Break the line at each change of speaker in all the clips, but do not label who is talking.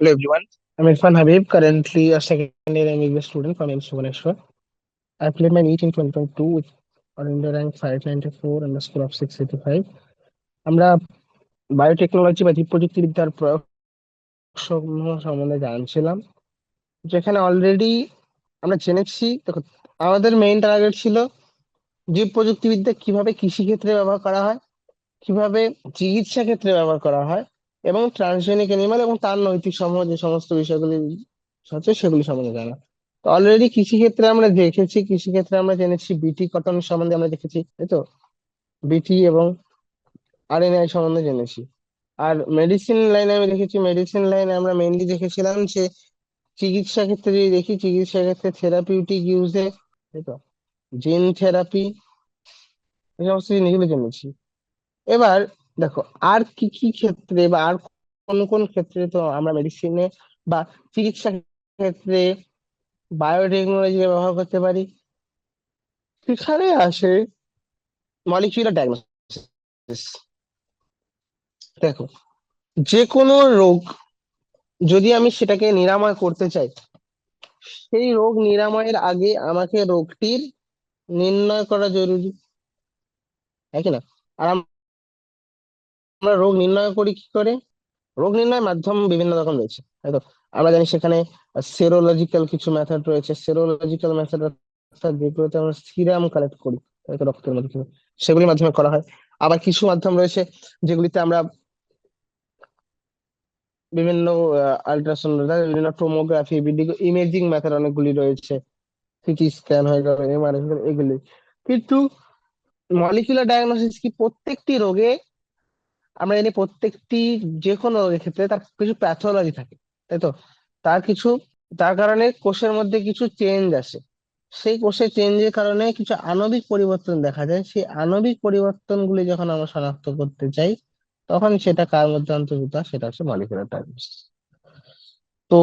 Hello everyone, I'm Irfan Habib, currently a second year MBBS student from IIMS Bhubaneswar. I played my NEET in 2022 with all India rank 594 and a score of 685. আমরা biotechnology বা জীব প্রযুক্তিবিদ্যার প্রয়োগ সমূহ সম্বন্ধে জানছিলাম, যেখানে already আমরা জেনেছি। দেখো, আমাদের মেইন টার্গেট ছিল জীব প্রযুক্তিবিদ্যা কিভাবে কৃষিক্ষেত্রে ব্যবহার করা হয়, কিভাবে চিকিৎসা ক্ষেত্রে ব্যবহার করা হয়, এবং ট্রান্সজেনিক অ্যানিমাল এবং তার নৈতিক সমূহ যে সমস্ত বিষয়গুলি আছে সেগুলি সম্বন্ধে জানা। তো অলরেডি কৃষিক্ষেত্রে আমরা দেখেছি, কৃষিক্ষেত্রে আমরা জেনেছি বিটি কটন সম্বন্ধে আমরা দেখেছি, তাই তো? বিটি এবং আরএনএ সম্বন্ধে জেনেছি। আর মেডিসিন লাইনে আমি দেখেছি, মেডিসিন লাইনে আমরা মেইনলি দেখেছিলাম যে চিকিৎসা ক্ষেত্রে যদি দেখি, চিকিৎসা ক্ষেত্রে থেরাপিউটিক ইউজে, তাই তো, জিন থেরাপি, এই সমস্ত জিনিসগুলো জেনেছি। এবার দেখো, আর কি কি ক্ষেত্রে বা আর কোন কোন ক্ষেত্রে তো আমরা মেডিসিনে বা চিকিৎসা ক্ষেত্রে বায়োটেকনোলজি ব্যবহার করতে পারি। সেখানে আসে মলিকিউলার ডায়াগনোসিস। দেখো, যে কোনো রোগ যদি আমি সেটাকে নিরাময় করতে চাই, সেই রোগ নিরাময়ের আগে আমাকে রোগটির নির্ণয় করা জরুরি, তাই কি না? আর আমরা রোগ নির্ণয় করি কি করে? রোগ নির্ণয়ের মাধ্যম বিভিন্ন রকম রয়েছে, তাই তো? আমরা জানি সেখানে সেরোলজিক্যাল কিছু মেথড রয়েছে। সেরোলজিক্যাল মেথড অর্থাৎ যেগুলোতে আমরা সিরাম কালেক্ট করি, তাই তো, রক্তের মাধ্যমে, সেগুলির মাধ্যমে করা হয়। আবার কিছু মাধ্যম রয়েছে যেগুলিতে আমরা বিভিন্ন আল্ট্রাসাউন্ড, বিভিন্ন টোমোগ্রাফি, ভিডিও ইমেজিং মেথড অনেকগুলি রয়েছে। সিটি স্ক্যান হয়ে গেল, এমআরআই, এগুলি। কিন্তু মলিকুলার ডায়াগনোসিস কি প্রত্যেকটি রোগে, আমরা জানি প্রত্যেকটি যে কোনো রোগের ক্ষেত্রে তার কিছু প্যাথোলজি থাকে, তাই তো? তার কিছু, তার কারণে কোষের মধ্যে কিছু চেঞ্জ আসে। সেই কোষের চেঞ্জের কারণে কিছু আণবিক পরিবর্তন দেখা যায়। সেই আণবিক পরিবর্তনগুলি যখন আমরা শনাক্ত করতে চাই, তখন সেটা কার মধ্যে অন্তর্ভুক্ত হয়? সেটা হচ্ছে মলিকুলার ডায়াগনোসিস। তো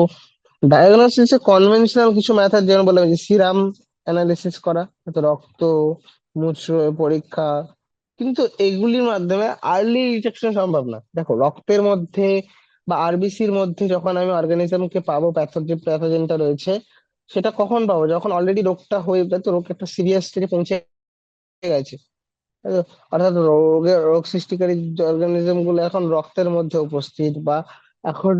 ডায়াগনোসিস এ কনভেনশনাল কিছু মেথড, যেমন বললাম যে সিরাম অ্যানালিসিস করা, তো রক্ত, মূত্র পরীক্ষা। কিন্তু এগুলির মাধ্যমে আর্লি ডিটেকশন সম্ভব না। দেখো, রক্তের মধ্যে বা আরবিসির মধ্যে যখন আমি অর্গানিজমকে পাবো, যে প্যাথোজেনটা রয়েছে, সেটা কখন পাবো? যখন অলরেডি রোগটা হয়ে যায়, তো রোগ একটা সিরিয়াস স্টেজে পৌঁছে গেছে, তাই তো? অর্থাৎ রোগ সৃষ্টিকারী অর্গানিজম গুলো এখন রক্তের মধ্যে উপস্থিত, বা এখন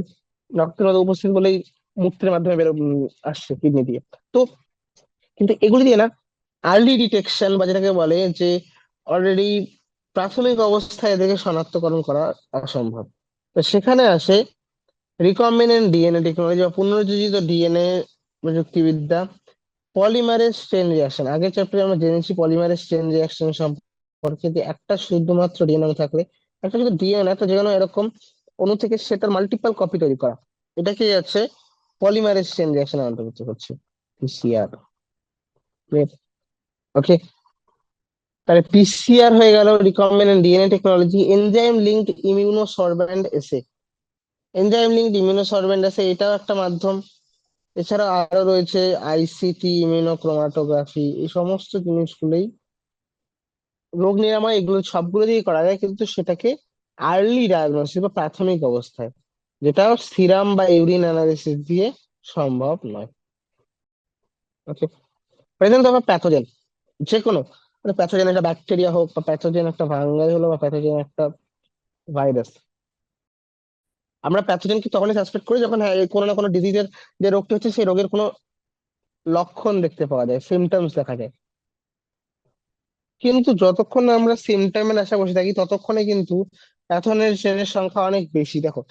রক্তের মধ্যে উপস্থিত বলেই মূত্রের মাধ্যমে আসছে কিডনি দিয়ে। তো কিন্তু এগুলি দিয়ে না, আর্লি ডিটেকশন বা যেটাকে বলে যে অলরেডি প্রাথমিক অবস্থায় এদেরকে শনাক্তকরণ করা অসম্ভব। তো সেখানে আসে রিকম্বিনেন্ট ডিএনএ টেকনোলজি বা পুনরুজ্জীবিত ডিএনএ প্রযুক্তিবিদ্যা, পলিমারেজ চেইন রিঅ্যাকশন। আগের চ্যাপ্টারে আমরা জেনেছি পলিমারেজ চেইন রিঅ্যাকশন সম্পর্কে, যে একটা শুধুমাত্র ডিএনএ থাকলে, একটা শুধু ডিএনএ, একটা যেন এরকম অণু থেকে সেটার মাল্টিপল কপি তৈরি করা, এটাকে যাচ্ছে পলিমারেজ চেইন রিঅ্যাকশন অন্তর্ভুক্ত হচ্ছে, পিসিআর। ওকে, তাহলে পিসিআর হয়ে গেল recombinant DNA technology. Enzyme linked immunosorbent এসে, এনজাইম লিঙ্কড ইমিউনো সরব্যান্ড এসে, এটাও একটা মাধ্যম। এছাড়া আরো রয়েছে আইসিটি, ইমিউনোক্রোমাটোগ্রাফি, এই সমস্ত জিনিসগুলোই রোগ নিরাময়, এগুলো সবগুলো দিয়ে করা যায়, কিন্তু সেটাকে আর্লি ডায়াগনোসিস বা প্রাথমিক অবস্থায়, যেটা সিরাম বা ইউরিন অ্যানালিসিস দিয়ে সম্ভব নয়। ওকে, প্রেজেন্ট অফ প্যাথোজেন, যে কোনো প্যাথোজেন, একটা ব্যাকটেরিয়া হোক, বা প্যাথোজেন একটা ভাইরাস হলো, বা প্যাথোজেন একটা ভাইরাস। আমরা প্যাথোজেনকে তখনই সাসপেক্ট করি যখন হ্যাঁ, এই কোনো না কোনো ডিজিজের যে রোগটি হচ্ছে সেই রোগের কোনো লক্ষণ দেখতে পাওয়া যায়, সিমটমস দেখা যায়। কিন্তু যতক্ষণ না আমরা সিমটমের আশা বসে থাকি, ততক্ষণে কিন্তু প্যাথোজেনের সংখ্যা অনেক বেশি। দেখো,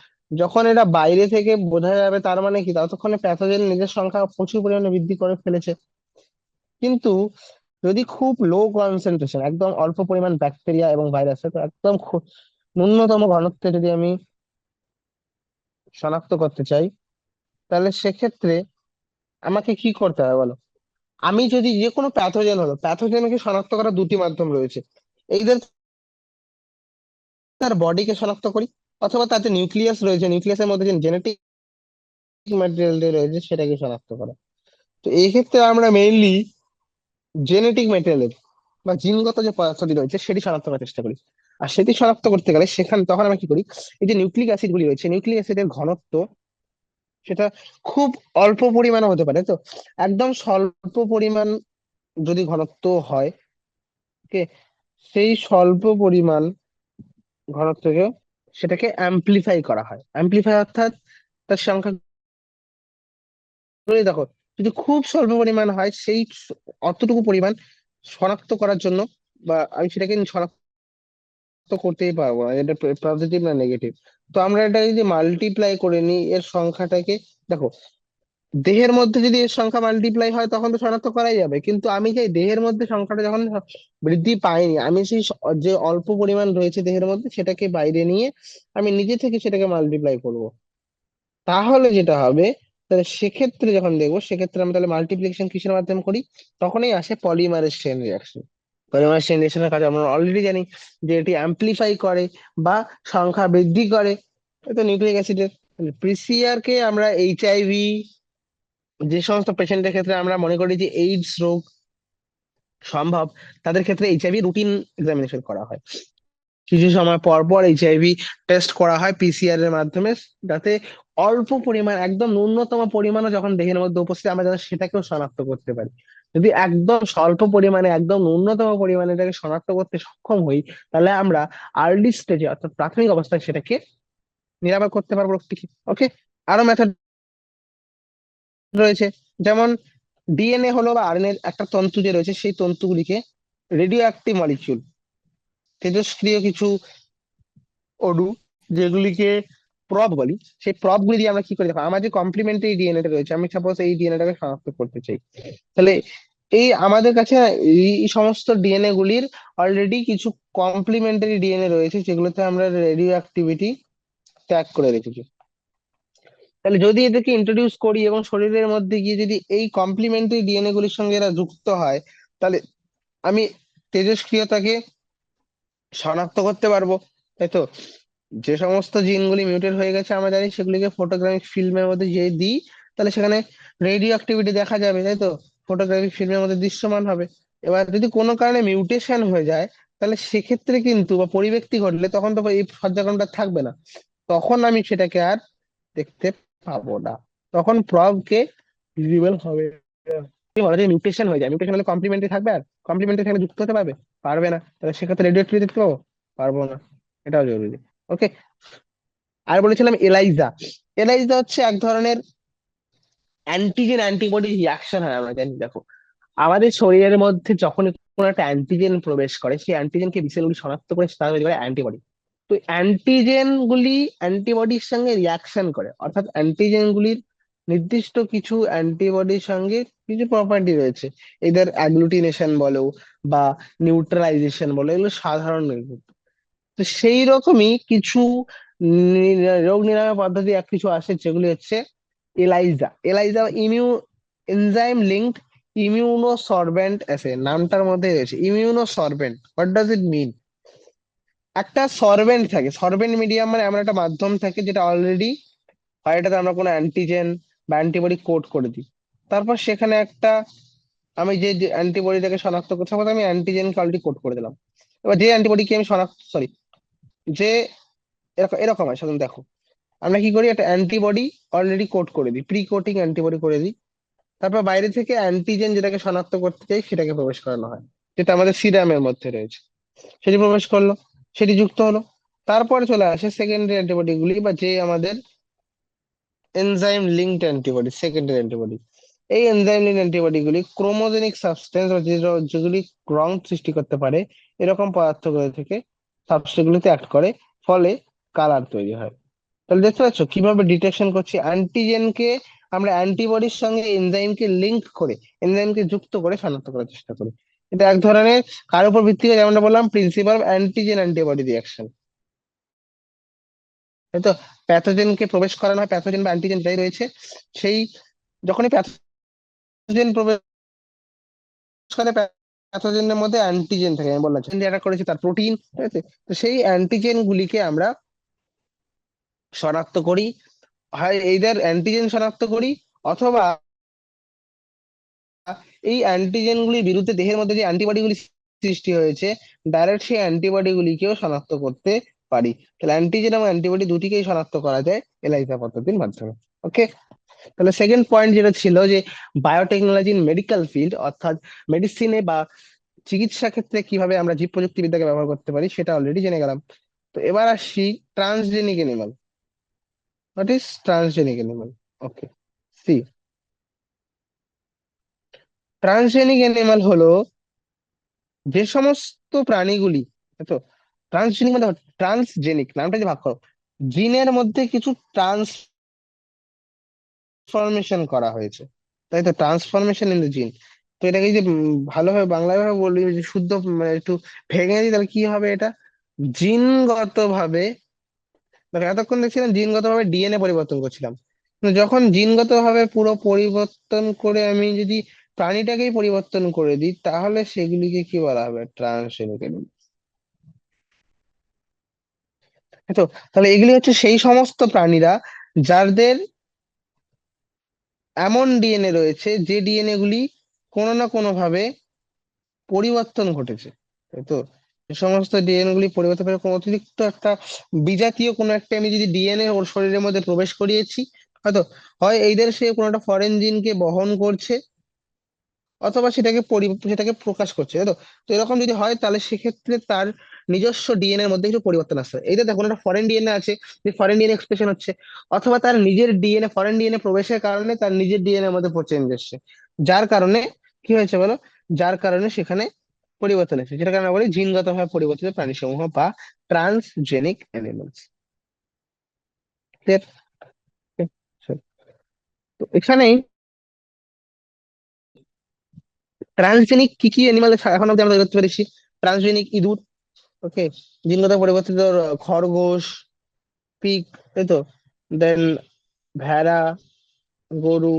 যখন এটা বাইরে থেকে বোঝা যাবে, তার মানে কি ততক্ষণে প্যাথোজেন নিজের সংখ্যা প্রচুর পরিমাণে বৃদ্ধি করে ফেলেছে। কিন্তু যদি খুব লো কনসেন্ট্রেশন, একদম অল্প পরিমাণ ব্যাকটেরিয়া এবং ভাইরাস, তো একদম ন্যূনতম ঘনত্বে যদি আমি শনাক্ত করতে চাই, তাহলে সেক্ষেত্রে আমাকে কি করতে হবে বলো? আমি যদি যে কোনো প্যাথোজেন হলো, প্যাথোজেনকে শনাক্ত করার দুটি মাধ্যম রয়েছে। এইদের তার বডিকে শনাক্ত করি, অথবা তার যে নিউক্লিয়াস রয়েছে, নিউক্লিয়াসের মধ্যে যে জেনেটিক ম্যাটেরিয়াল রয়েছে সেটাকে শনাক্ত করা। তো এই ক্ষেত্রে আমরা মেইনলি জেনেটিক ম্যাটেরিয়ালের বা জিনগত যে পদার্থটি রয়েছে সেটি শনাক্ত করার চেষ্টা করি। আর সেটি শনাক্ত করতে গেলে সেখানে তখন আমরা কি করি, এই যে নিউক্লিক অ্যাসিড গুলি রয়েছে, নিউক্লিক অ্যাসিডের ঘনত্ব সেটা খুব অল্প পরিমাণে হতে পারে। তো একদম স্বল্প পরিমাণ যদি ঘনত্ব হয়, ওকে, সেই স্বল্প পরিমাণ ঘনত্বকে সেটাকে অ্যাম্প্লিফাই করা হয়। অ্যাম্প্লিফাই অর্থাৎ তার সংখ্যা দেখো, যদি খুব স্বল্প পরিমাণ হয় সেই অতটুকু পরিমাণ শনাক্ত করার জন্য, বা আমি সেটাকে শনাক্ত করতেই পারবো না এটা পজিটিভ না নেগেটিভ। তো আমরা এটা যদি মাল্টিপ্লাই করে নিই এর সংখ্যাটাকে, দেখো, দেহের মধ্যে যদি এর সংখ্যা মাল্টিপ্লাই হয় তখন তো শনাক্ত করাই যাবে, কিন্তু আমি চাই দেহের মধ্যে সংখ্যাটা যখন বৃদ্ধি পায়নি, আমি সেই যে অল্প পরিমাণ রয়েছে দেহের মধ্যে সেটাকে বাইরে নিয়ে আমি নিজে থেকে সেটাকে মাল্টিপ্লাই করব। তাহলে যেটা হবে, তাহলে সেক্ষেত্রে যখন দেখবো, সেক্ষেত্রে আমরা তাহলে মাল্টিপ্লিকেশন কিসের মাধ্যমে করি, তখনই আসে polymerase chain reaction. Polymerase chain রিঅ্যাকশনের কাজ আমরা অলরেডি জানি যে এটি অ্যাম্প্লিফাই করে বা সংখ্যা বৃদ্ধি করে। এই তো নিউক্লিক অ্যাসিডের পিসিআর কে আমরা এইচআইভি, যে সমস্ত পেশেন্টের ক্ষেত্রে আমরা মনে করি যে এইডস রোগ সম্ভব, তাদের ক্ষেত্রে এইচআইভি রুটিন এক্সামিনেশন করা হয়। কিছু সময় পর পর এইচআইভি টেস্ট করা হয় পিসিআর এর মাধ্যমে, যাতে অল্প পরিমাণ, একদম ন্যূনতম পরিমাণও যখন দেহের মধ্যে উপস্থিত আমরা যেন সেটাকেও শনাক্ত করতে পারি। যদি একদম স্বল্প পরিমাণে, একদম ন্যূনতম পরিমাণে এটাকে শনাক্ত করতে সক্ষম হই, তাহলে আমরা আর্লি স্টেজে অর্থাৎ প্রাথমিক অবস্থায় সেটাকে নিরাময় করতে পারবো রোগটিকে। ওকে, আরো মেথড রয়েছে, যেমন ডিএনএ হলো বা আরএনএ একটা তন্তু যে রয়েছে, সেই তন্তুগুলিকে রেডিও অ্যাক্টিভ মলিকিউল, তেজস্ক্রিয় কিছু অণু, যেগুলিকে প্রব বলি, সেই প্রব গুলি দিয়ে আমরা কি করি, দেখো আমার যে কমপ্লিমেন্টারি ডিএনএ টা রয়েছে, আমি সাপোজ এই ডিএনএ টাকে শনাক্ত করতে চাই, তাহলে এই আমাদের কাছে এই সমস্ত ডিএনএ গুলির অলরেডি কিছু কমপ্লিমেন্টারি ডিএনএ রয়েছে যেগুলোতে আমরা রেডিও অ্যাক্টিভিটি ট্যাগ করে রেখেছি। তাহলে যদি এদেরকে ইন্ট্রোডিউস করি এবং শরীরের মধ্যে গিয়ে যদি এই কমপ্লিমেন্টারি ডিএনএ গুলির সঙ্গে এরা যুক্ত হয়, তাহলে আমি তেজস্ক্রিয়তাকে শনাক্ত করতে পারবো, তাই তো। যে সমস্ত জিনগুলি মিউটেট হয়ে গেছে আমরা জানি, সেগুলিকে ফটোগ্রাফিক ফিল্মের মধ্যে যে দিই, তাহলে সেখানে রেডিও অ্যাক্টিভিটি দেখা যাবে, তাই তো, ফটোগ্রাফিক ফিল্মের মধ্যে দৃশ্যমান হবে। এবার যদি কোনো কারণে মিউটেশন হয়ে যায়, তাহলে সেক্ষেত্রে কিন্তু, বা পরিব্যক্তি ঘটলে, তখন তো এই পর্যায়ক্রমটা থাকবে না, তখন আমি সেটাকে আর দেখতে পাবো না, তখন প্রবকে ভিজিবল হবে না। কি বলা যায়, মিউটেশন হয়ে যায়, মিউটেশন হলে কমপ্লিমেন্টারি থাকবে, আর কমপ্লিমেন্টারি থাকলে যুক্ত হতে পারবে, পারবে না, তাহলে সেক্ষেত্রে রেডিও অ্যাক্টিভিটি দেখতে পাবো, পারবো না। এটাও জরুরি। ওকে, আর বলেছিলাম এলাইজা। এলাইজা হচ্ছে এক ধরনের অ্যান্টিজেন অ্যান্টিবডি রিয়াকশন হয়, আমরা জানি। দেখো, আমাদের শরীরের মধ্যে যখন কোনো একটা অ্যান্টিজেন প্রবেশ করে, সেই অ্যান্টিজেনকে বিশেষগুলি শনাক্ত করে তারা তৈরি করে অ্যান্টিবডি। তো অ্যান্টিজেন গুলি অ্যান্টিবডির সঙ্গে রিয়াকশন করে, অর্থাৎ অ্যান্টিজেন গুলির নির্দিষ্ট কিছু অ্যান্টিবডির সঙ্গে কিছু প্রপার্টি রয়েছে, এদের অ্যাগ্লুটিনেশন বলো বা নিউট্রালাইজেশন বলো, এগুলো সাধারণ। তো সেই রকমই কিছু রোগ নিরাময় পদ্ধতি এক কিছু আছে, যেগুলি হচ্ছে এলাইজা। এলাইজা ইমিউ এনজাইম লিঙ্কড ইমিউনো সরবেন্ট আছে, নামটার মধ্যে রয়েছে immunosorbent. What does it mean? একটা সরবেন্ট থাকে, সরবেন্ট মিডিয়াম মানে এমন একটা মাধ্যম থাকে যেটা অলরেডি হয়, এটাতে আমরা কোনো অ্যান্টিজেন বা অ্যান্টিবডি কোড করে দিই, তারপর সেখানে একটা, আমি যে অ্যান্টিবডিটাকে শনাক্ত করতে হবে, আমি অ্যান্টিজেনকে অলরেডি কোড করে দিলাম। এবার যে অ্যান্টিবডিকে আমি শনাক্ত, সরি, যে এরকম এরকম হয় সাধারণত। দেখো, আমরা কি করি, একটা অ্যান্টিবডি অলরেডি কোড করে দিই, প্রি কোটিং অ্যান্টিবডি করে দিই, তারপর বাইরে থেকে অ্যান্টিজেন যেটাকে শনাক্ত করতে চাই সেটাকে প্রবেশ করানো হয়, যেটা আমাদের সিরামের মধ্যে রয়েছে। সেটি প্রবেশ করলো, সেটি যুক্ত হলো, তারপরে চলে আসে সেকেন্ডারি অ্যান্টিবডি গুলি, বা যে আমাদের enzyme linked antibody, secondary antibody. এই এনজাইম লিঙ্কড অ্যান্টিবডি গুলি ক্রোমোজেনিক সাবস্টেন্স, যেগুলি রং সৃষ্টি করতে পারে, এরকম পদার্থগুলো থেকে সাবস্টেন্স গুলিতে অ্যাক্ট করে, ফলে কালার তৈরি হয়। তাহলে দেখতে পাচ্ছ কিভাবে ডিটেকশন করছি, অ্যান্টিজেনকে আমরা অ্যান্টিবডির সঙ্গে এনজাইমকে লিংক করে, এনজাইমকে যুক্ত করে শনাক্ত করার চেষ্টা করি। এটা এক ধরনের, কার উপর ভিত্তি করে, যেমনটা বললাম, প্রিন্সিপাল অ্যান্টিজেন অ্যান্টিবডি রিঅ্যাকশন, তাই তো। প্যাথোজেনকে প্রবেশ করানো হয়, প্যাথোজেন বা অ্যান্টিজেন যাই রয়েছে, সেই যখনই প্যাথোজেন প্রবেশ করে, প্যাথোজেনের মধ্যে অ্যান্টিজেন থাকে, আমি বললাম যেটা করেছে তার প্রোটিন, ঠিক আছে। তো সেই অ্যান্টিজেন গুলিকে আমরা শনাক্ত করি, হয় এইদের অ্যান্টিজেন শনাক্ত করি, অথবা এই অ্যান্টিজেন গুলির বিরুদ্ধে দেহের মধ্যে যে অ্যান্টিবডি গুলি সৃষ্টি হয়েছে, ডাইরেক্ট সেই অ্যান্টিবডি গুলিকেও শনাক্ত করতে পারি। তাহলে অ্যান্টিজেন এবং অ্যান্টিবডি দুটিকেই শনাক্ত করা যায় এলাইজা পদ্ধতির মাধ্যমে। ওকে। তাহলে সেকেন্ড পয়েন্ট যেটা ছিল যে বায়োটেকনোলজি ইন মেডিকেল ফিল্ড, অর্থাৎ মেডিসিনে বা চিকিৎসা ক্ষেত্রে কিভাবে আমরা জীব প্রযুক্তিবিদ্যাকে ব্যবহার করতে পারি সেটা অলরেডি জেনে গেলাম। তো এবার আসছি transgenic animal. What is transgenic animal? Okay, see, transgenic animal হলো যে সমস্ত প্রাণীগুলি, তো ট্রান্সজেনিক মানে ট্রান্সজেনিক নামটা যে ভাগ করো, জিনের মধ্যে কিছু ট্রান্সফরমেশন করা হয়েছে, তাই তো, ট্রান্সফরমেশন ইন দ্য জিন। তো এটাকে যদি ভালোভাবে বাংলায় ভাবে বলি, যে শুদ্ধ মানে একটু ভেঙে দিই, তাহলে কি হবে এটা? জিনগত ভাবে, দেখো এতক্ষণ দেখছিলাম জিনগত ভাবে ডিএনএ পরিবর্তন করছিলাম, কিন্তু যখন জিনগত ভাবে পুরো পরিবর্তন করে আমি যদি প্রাণীটাকেই পরিবর্তন করে দিই, তাহলে সেগুলিকে কি বলা হবে? ট্রান্সজেনিক। তো তাহলে এগুলি হচ্ছে সেই সমস্ত প্রাণীরা যাদের এমন ডিএনএ রয়েছে যে ডিএনএ গুলি কোনো না কোনো ভাবে পরিবর্তন ঘটেছে, তাই তো। যে সমস্ত ডিএনএ গুলি পরিবর্তন করে কোনো অতিরিক্ত একটা বিজাতীয় কোনো একটা আমি যদি ডিএনএ ওর শরীরের মধ্যে প্রবেশ করিয়েছি, হয়তো হয় এইদের সে কোনো একটা ফরেন জিনকে বহন করছে, অথবা সেটাকে প্রকাশ করছে, তাই তো। তো এরকম যদি হয় তাহলে সেক্ষেত্রে তার নিজস্ব ডিএনএ এর মধ্যে কিছু পরিবর্তন আসছে, এইটা দেখো একটা ফরেন ডিএনএ আছে, যে ফরেন ডিএনএ এক্সপ্রেশন হচ্ছে, অথবা তার নিজের ডিএনএ, ফরেন ডিএনএ প্রবেশের কারণে তার নিজের ডিএনএ এর মধ্যে চেঞ্জ এসছে, যার কারণে কি হয়েছে বলো, যার কারণে সেখানে পরিবর্তন এসেছে, যেটাকে আমরা বলি জিনগতভাবে পরিবর্তিত প্রাণীসমূহ বা ট্রান্সজেনিক অ্যানিমালস। তো এখানেই ট্রান্সজেনিক কি কি অ্যানিমাল এখন অব্দি আমরা দেখতে পেরেছি? ট্রান্সজেনিক ইঁদুর, ওকে, জিনগত পরিবর্তিত খরগোশ, পিগ, তাই তো, দেন ভেড়া, গরু,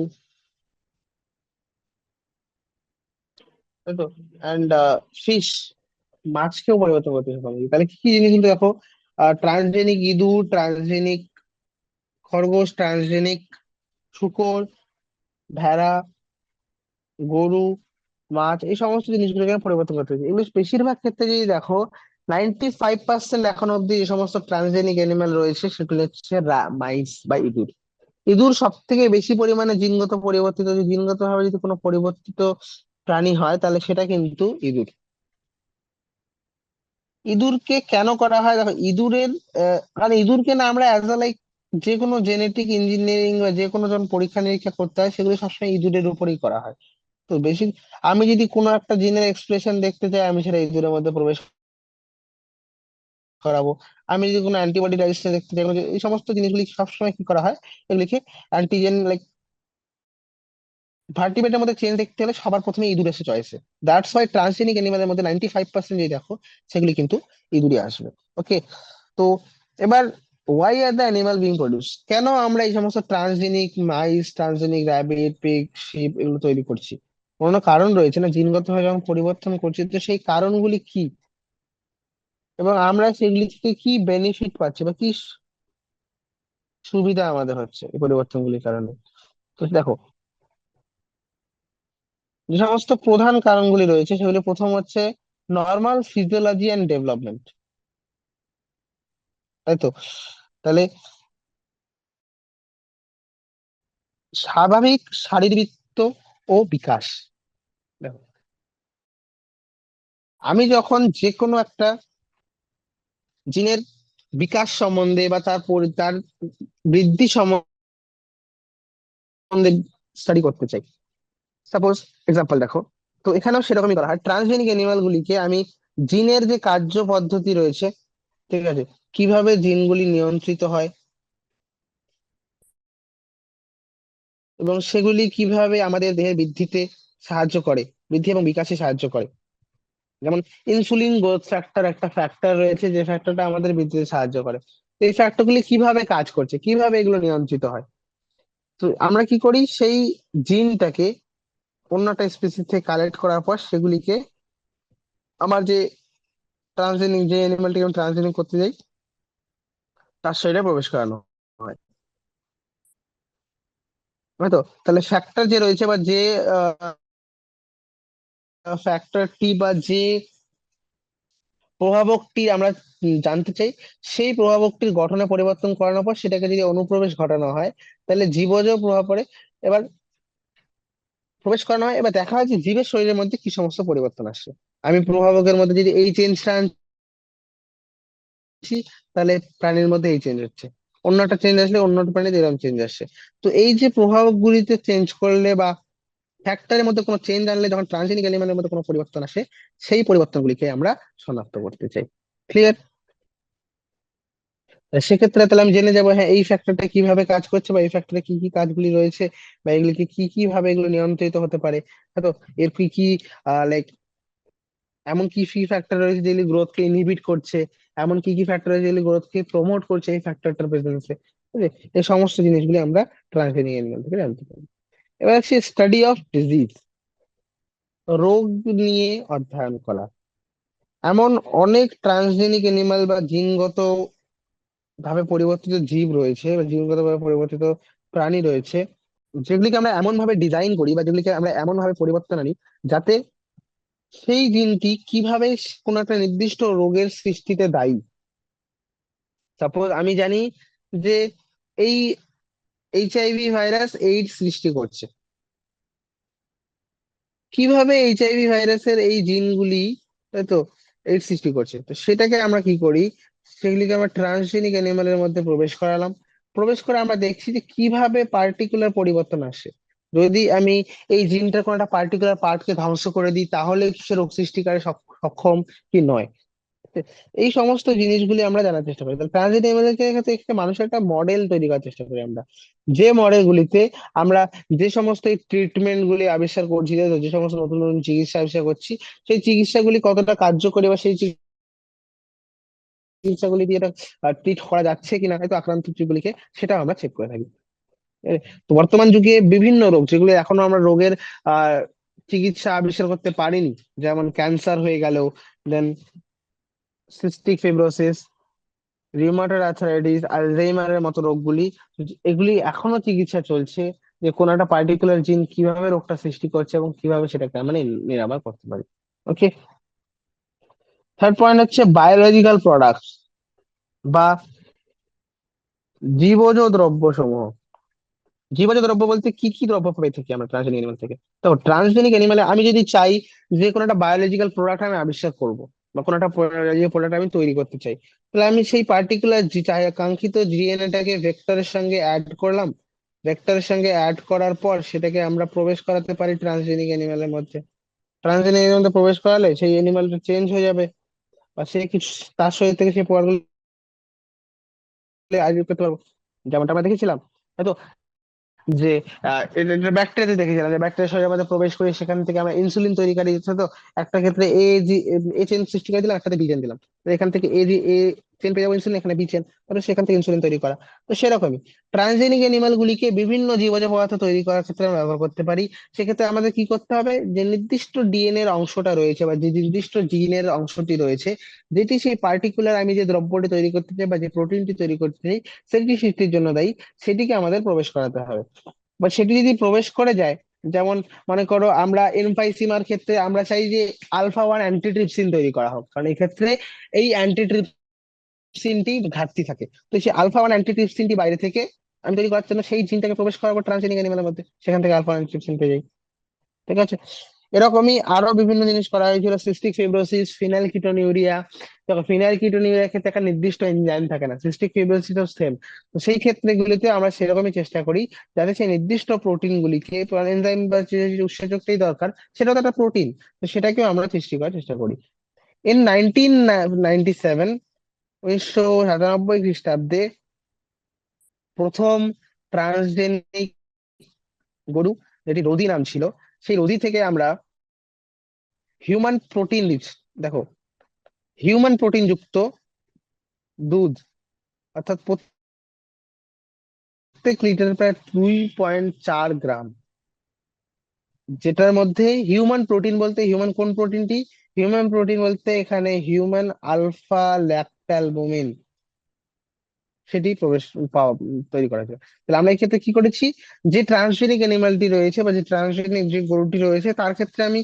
তাই তো, অ্যান্ড ফিশ, মাছকেও পরিবর্তন করতে পারি, তাহলে কি কি জিনিস কিন্তু দেখো, ট্রান্সজেনিক ইঁদুর, ট্রান্সজেনিক খরগোশ, ট্রান্সজেনিক শূকর, ভেড়া, গরু, মাছ, এই সমস্ত জিনিসগুলোকে পরিবর্তন করতে হচ্ছে। এগুলো বেশিরভাগ ক্ষেত্রে যদি দেখো, 95% এখন অব্দি যে সমস্ত ট্রান্সজেনিক এনিম্যাল রয়েছে সেগুলো হচ্ছে মাইস বা ইঁদুর। ইঁদুর সব থেকে বেশি পরিমাণে জিনগত পরিবর্তিত, যদি জিনগত ভাবে যদি কোনো পরিবর্তিত প্রাণী হয় তাহলে সেটা কিন্তু ইঁদুর। ইঁদুরকে কেন করা হয় দেখো, ইঁদুরের কারণ ইঁদুরকে না আমরা অ্যাজ লাইক যে কোনো জেনেটিক ইঞ্জিনিয়ারিং বা যে কোনো যখন পরীক্ষা নিরীক্ষা করতে হয় সেগুলো সবসময় ইঁদুরের উপরেই করা হয়। তো বেশি, আমি যদি কোনো একটা জিনের এক্সপ্রেশন দেখতে চাই, আমি সেটা ইঁদুরের মধ্যে প্রবেশ করাবো। আমি যদি কোনো অ্যান্টিবডি রেজিস্ট্যান্স দেখতে চাই, এই সমস্ত জিনিসগুলি সবসময় কি করা হয়, এগুলিকে অ্যান্টিজেন লাইক ভার্টিব্রেটের মধ্যে চেঞ্জ দেখতে হলে সবার প্রথমে ইঁদুর এসে চয়েসে। দ্যাটস ওয়াই ট্রান্সজেনিক অ্যানিমালের মধ্যে 95% যদি দেখো, সেগুলি কিন্তু ইঁদুরই আসবে। ওকে। তো এবার, why are the animal being produce, কেন আমরা এই সমস্ত transgenic mice, transgenic rabbit, pig, sheep এগুলো তৈরি করছি? কোনো কারণ রয়েছে না, জিনগত ভাবে যখন পরিবর্তন করছি, তো সেই কারণগুলি কি, এবং আমরা সেগুলি থেকে কি বেনিফিট পাচ্ছি বা কি সুবিধা আমাদের হচ্ছে এই পরিবর্তনগুলির কারণে? তো দেখো, যে সমস্ত প্রধান কারণগুলি রয়েছে সেগুলি, প্রথম হচ্ছে নর্মাল ফিজিওলজি অ্যান্ড ডেভেলপমেন্ট, তাই তো। তাহলে স্বাভাবিক শারীরবৃত্ত ও বিকাশ। দেখো, আমি যখন যে কোনো একটা জিনের বিকাশ সম্বন্ধে বা তার বৃদ্ধি সম্বন্ধে স্টাডি করতে চাই, সাপোজ এক্সাম্পল দেখো, তো এখানেও সেরকমই করা হয়। ট্রান্সজেনিক এনিমাল গুলিকে আমি জিনের যে কার্য পদ্ধতি রয়েছে, ঠিক আছে, কিভাবে জিনগুলি নিয়ন্ত্রিত হয় এবং সেগুলি কিভাবে আমাদের দেহের বৃদ্ধিতে সাহায্য করে, বৃদ্ধি এবং বিকাশে সাহায্য করে। যেমন ইনসুলিন গ্রোথ ফ্যাক্টর একটা ফ্যাক্টর রয়েছে, যে ফ্যাক্টরটা আমাদের বৃদ্ধিতে সাহায্য করে। তো এই ফ্যাক্টরগুলি কিভাবে কাজ করছে, কিভাবে এগুলো নিয়ন্ত্রিত হয়, তো আমরা কি করি, সেই জিনটাকে অন্য একটা স্পিসিস থেকে কালেক্ট করার পর সেগুলিকে আমার যে ট্রান্সজেনিক, যে অ্যানিমালটিকে আমি ট্রান্সজেনিক করতে যাই, তার শরীরে প্রবেশ করানো হয়, হয়তো। তাহলে ফ্যাক্টর যে রয়েছে বা যে ফ্যাক্টরটি বা যে প্রভাবকটি আমরা জানতে চাই, সেই প্রভাবকটির গঠনে পরিবর্তন করানোর পর সেটাকে যদি অনুপ্রবেশ ঘটানো হয়, তাহলে জীবজেও প্রভাব পড়ে। এবার প্রবেশ করানো হয়, এবার দেখা হয় যে জীবের শরীরের মধ্যে কি সমস্ত পরিবর্তন আসছে। আমি প্রভাবকের মধ্যে যদি এই চেঞ্জটা আনছি, তাহলে প্রাণীর মধ্যে এই চেঞ্জ হচ্ছে। অন্যটা চেঞ্জ আসলে অন্যটা প্রাণীতে এরকম চেঞ্জ আসছে। তো এই যে প্রভাবক গুলিতে চেঞ্জ করলে বা ফ্যাক্টরের মধ্যে কোনো চেঞ্জ আনলে, যখন ট্রান্সজেনিক এলিমেন্টের মধ্যে কোনো পরিবর্তন আসে, সেই পরিবর্তনগুলিকে আমরা শনাক্ত করতে চাই। ক্লিয়ার? সেক্ষেত্রে তাহলে আমি জেনে যাবো, হ্যাঁ এই ফ্যাক্টরটা কিভাবে কাজ করছে, বা এই ফ্যাক্টরে কি কি কাজগুলি রয়েছে, বা এগুলিকে কি কি ভাবে এগুলো নিয়ন্ত্রিত হতে পারে। তো এর কি কি লাইক এমন কি কি ফ্যাক্টর রয়েছে যেগুলি গ্রোথকে ইনহিবিট করছে, এমন কি কি ফ্যাক্টর রয়েছে যেগুলি গ্রোথকে প্রমোট করছে এই ফ্যাক্টরটার প্রেজেন্সে। ঠিক আছে? এই সমস্ত জিনিসগুলি আমরা ট্রান্সজেনিক এনিম্যাল থেকে জানতে পারি। এবার আসছে স্টাডি অফ ডিজিজ, রোগ নিয়ে অধ্যয়ন করা। এমন অনেক ট্রান্সজেনিক এনিম্যাল বা জিনগত ভাবে পরিবর্তিত জীব রয়েছে, বা জিনগত ভাবে পরিবর্তিত প্রাণী রয়েছে, যেগুলিকে আমরা এমন ভাবে ডিজাইন করি বা যেগুলিকে আমরা এমন ভাবে পরিবর্তন আনি, যাতে সেই জিনটি কিভাবে কোনো একটা নির্দিষ্ট রোগের সৃষ্টিতে দায়ী। সাপোজ আমি জানি যে এই এইচআইভি ভাইরাস এইডস সৃষ্টি করছে। কিভাবে এইচআইভি ভাইরাসের এই জিনগুলি, তাই তো, এইডস সৃষ্টি করছে, তো সেটাকে আমরা কি করি, সেগুলিকে আমরা ট্রান্সজেনিক অ্যানিমালের মধ্যে প্রবেশ করালাম। প্রবেশ করে আমরা দেখছি যে কিভাবে পার্টিকুলার পরিবর্তন আসে। যদি আমি এই জিনটার কোনো একটা পার্টিকুলার পার্টকে ধ্বংস করে দিই, তাহলে কি সে রোগ সৃষ্টিকারে সক্ষম কি নয়। এই সমস্ত জিনিসগুলি আমরা জানার চেষ্টা করি। তাহলে ট্রানজিট এমএলএ ক্ষেত্রে একটা মানুষের একটা মডেল তৈরি করার চেষ্টা করি আমরা, যে মডেলগুলিতে আমরা যে সমস্ত ট্রিটমেন্ট গুলি আবিষ্কার করছি, যে সমস্ত নতুন নতুন চিকিৎসা আবিষ্কার করছি, সেই চিকিৎসাগুলি কতটা কার্যকরী, বা সেই চিকিৎসাগুলি দিয়ে এটা ট্রিট করা যাচ্ছে কিনা, হয়তো আক্রান্ত জীবগুলিকে, সেটা আমরা চেক করে থাকি। এ, তো বর্তমান যুগে বিভিন্ন রোগ যেগুলো এখনো আমরা রোগের আহ চিকিৎসা আবিষ্কার করতে পারিনি, যেমন ক্যান্সার হয়ে গেল, দেন সিস্টিক ফিব্রোসিস, রিউমাটয়েড আর্থ্রাইটিস, আলঝেইমারের মতো রোগগুলি, এগুলি এখনো চিকিৎসা চলছে, যে কোন একটা পার্টিকুলার জিন কিভাবে রোগটা সৃষ্টি করছে এবং কিভাবে সেটাকে আমরা নিরাময় করতে পারি। ওকে। থার্ড পয়েন্ট হচ্ছে বায়োলজিক্যাল প্রোডাক্টস, বা জীবজ দ্রব্য সমূহ। জীবজ দ্রব্য বলতে কি কি দ্রব্য পেয়ে থাকি আমরা ট্রান্সজেনিক এনিমেল থেকে। তো ট্রান্সজেনিক এনিমেলে আমি যদি চাই যে কোনো একটা বায়োলজিক্যাল প্রোডাক্ট আমি আবিষ্কার করব, বা কোনো একটা প্রোডাক্ট আমি তৈরি করতে চাই, তাহলে আমি সেই পার্টিকুলার কাঙ্ক্ষিত জিএনএটাকে ভেক্টরের সঙ্গে অ্যাড করলাম। ভেক্টরের সঙ্গে অ্যাড করার পর সেটাকে আমরা প্রবেশ করাতে পারি ট্রান্সজেনিক এনিমেলের মধ্যে। ট্রান্সজেনিক এনিমেল প্রবেশ করালে সেই এনিমেলটা চেঞ্জ হয়ে যাবে, বা সে কিছু তার শরীর থেকে সেই প্রোডাক্ট আবিষ্কার করতে পারবো। যেমনটা আমরা দেখেছিলাম হয়তো, যে ব্যাকটেরিয়াতে দেখেছিলাম যে ব্যাকটেরিয়া শরীরের মধ্যে প্রবেশ করে সেখান থেকে আমরা ইনসুলিন তৈরিকারী, তো একটা ক্ষেত্রে এ চেন সৃষ্টিকারী দিলাম, একটাতে বি চেন দিলাম, তো এখান থেকে এ চেন পেয়ে যাবো ইনসুলিন, এখানে বি চেন, তাহলে সেখান থেকে ইনসুলিন তৈরি করা। তো সেরকমই ট্রান্সজেনিক এনিমাল গুলিকে বিভিন্ন জীবজ পদার্থ তৈরি করার ক্ষেত্রে আমরা ব্যবহার করতে পারি। সেক্ষেত্রে আমাদের কি করতে হবে, যে নির্দিষ্ট ডিএনএ এর অংশটা রয়েছে, বা যে নির্দিষ্ট জিনের অংশটি রয়েছে, যেটি সেই পার্টিকুলার আমি যে দ্রব্যটি তৈরি করতে চাই বা যে প্রোটিনটি তৈরি করতে চাই সেটি সৃষ্টির জন্য দায়ী, সেটিকে আমাদের প্রবেশ করাতে হবে। বা সেটি যদি প্রবেশ করে যায়, যেমন মনে করো আমরা এনফাইসিমার ক্ষেত্রে আমরা চাই যে আলফা ওয়ান অ্যান্টিট্রিপসিন তৈরি করা হোক, কারণ এই ক্ষেত্রে এই অ্যান্টিট্রিপসিনটি ঘাটতি থাকে। তো সেই আলফা ওয়ান অ্যান্টিট্রিপসিনটি বাইরে থেকে আমি তৈরি করার জন্য সেই জিনটাকে প্রবেশ করাবো ট্রান্সজেনিক অ্যানিমেলের মধ্যে, সেখান থেকে আলফা অ্যান্টিট্রিপসিন পেয়ে যাই। ঠিক আছে? এরকমই আরো বিভিন্ন জিনিস করা হয়েছিল, সিস্টিক ফিব্রোসিস, ফিনাইল কিটোনিউরিয়া। দেখো ফিনাইল কিটোনিউরিয়ার ক্ষেত্রে একটা নির্দিষ্ট এনজাইম থাকে না, সিস্টিক ফিব্রোসিস সেম। তো সেই ক্ষেত্রে গুলিতে আমরা সেরকমই চেষ্টা করি, যাতে সেই নির্দিষ্ট প্রোটিন গুলিকে, এনজাইম বা যে উৎসেচকটাই দরকার, সেটা তো একটা প্রোটিন, তো সেটাকেও আমরা সৃষ্টি করার চেষ্টা করি। ইন 1997, 1997 খ্রিস্টাব্দে প্রথম ট্রান্সজেনিক গরু, যেটি রোদি নাম ছিল, সেই রোদি থেকে আমরা হিউম্যান প্রোটিন দিচ্ছি। দেখো, হিউম্যান প্রোটিন যুক্ত দুধ, অর্থাৎ প্রত্যেক লিটারে প্রায় 2.4 গ্রাম, যেটার মধ্যে হিউম্যান প্রোটিন বলতে হিউম্যান কোন প্রোটিনটি, হিউম্যান প্রোটিন বলতে এখানে হিউম্যান আলফা ল্যাক্টালবুমিন, সেটি প্রবেশ পাওয়া তৈরি করা যায়। তাহলে আমরা এই ক্ষেত্রে কি করেছি, যে ট্রান্সজেনিক অ্যানিমালটি রয়েছে বা যে ট্রান্সজেনিক যে গরুটি রয়েছে, তার ক্ষেত্রে আমি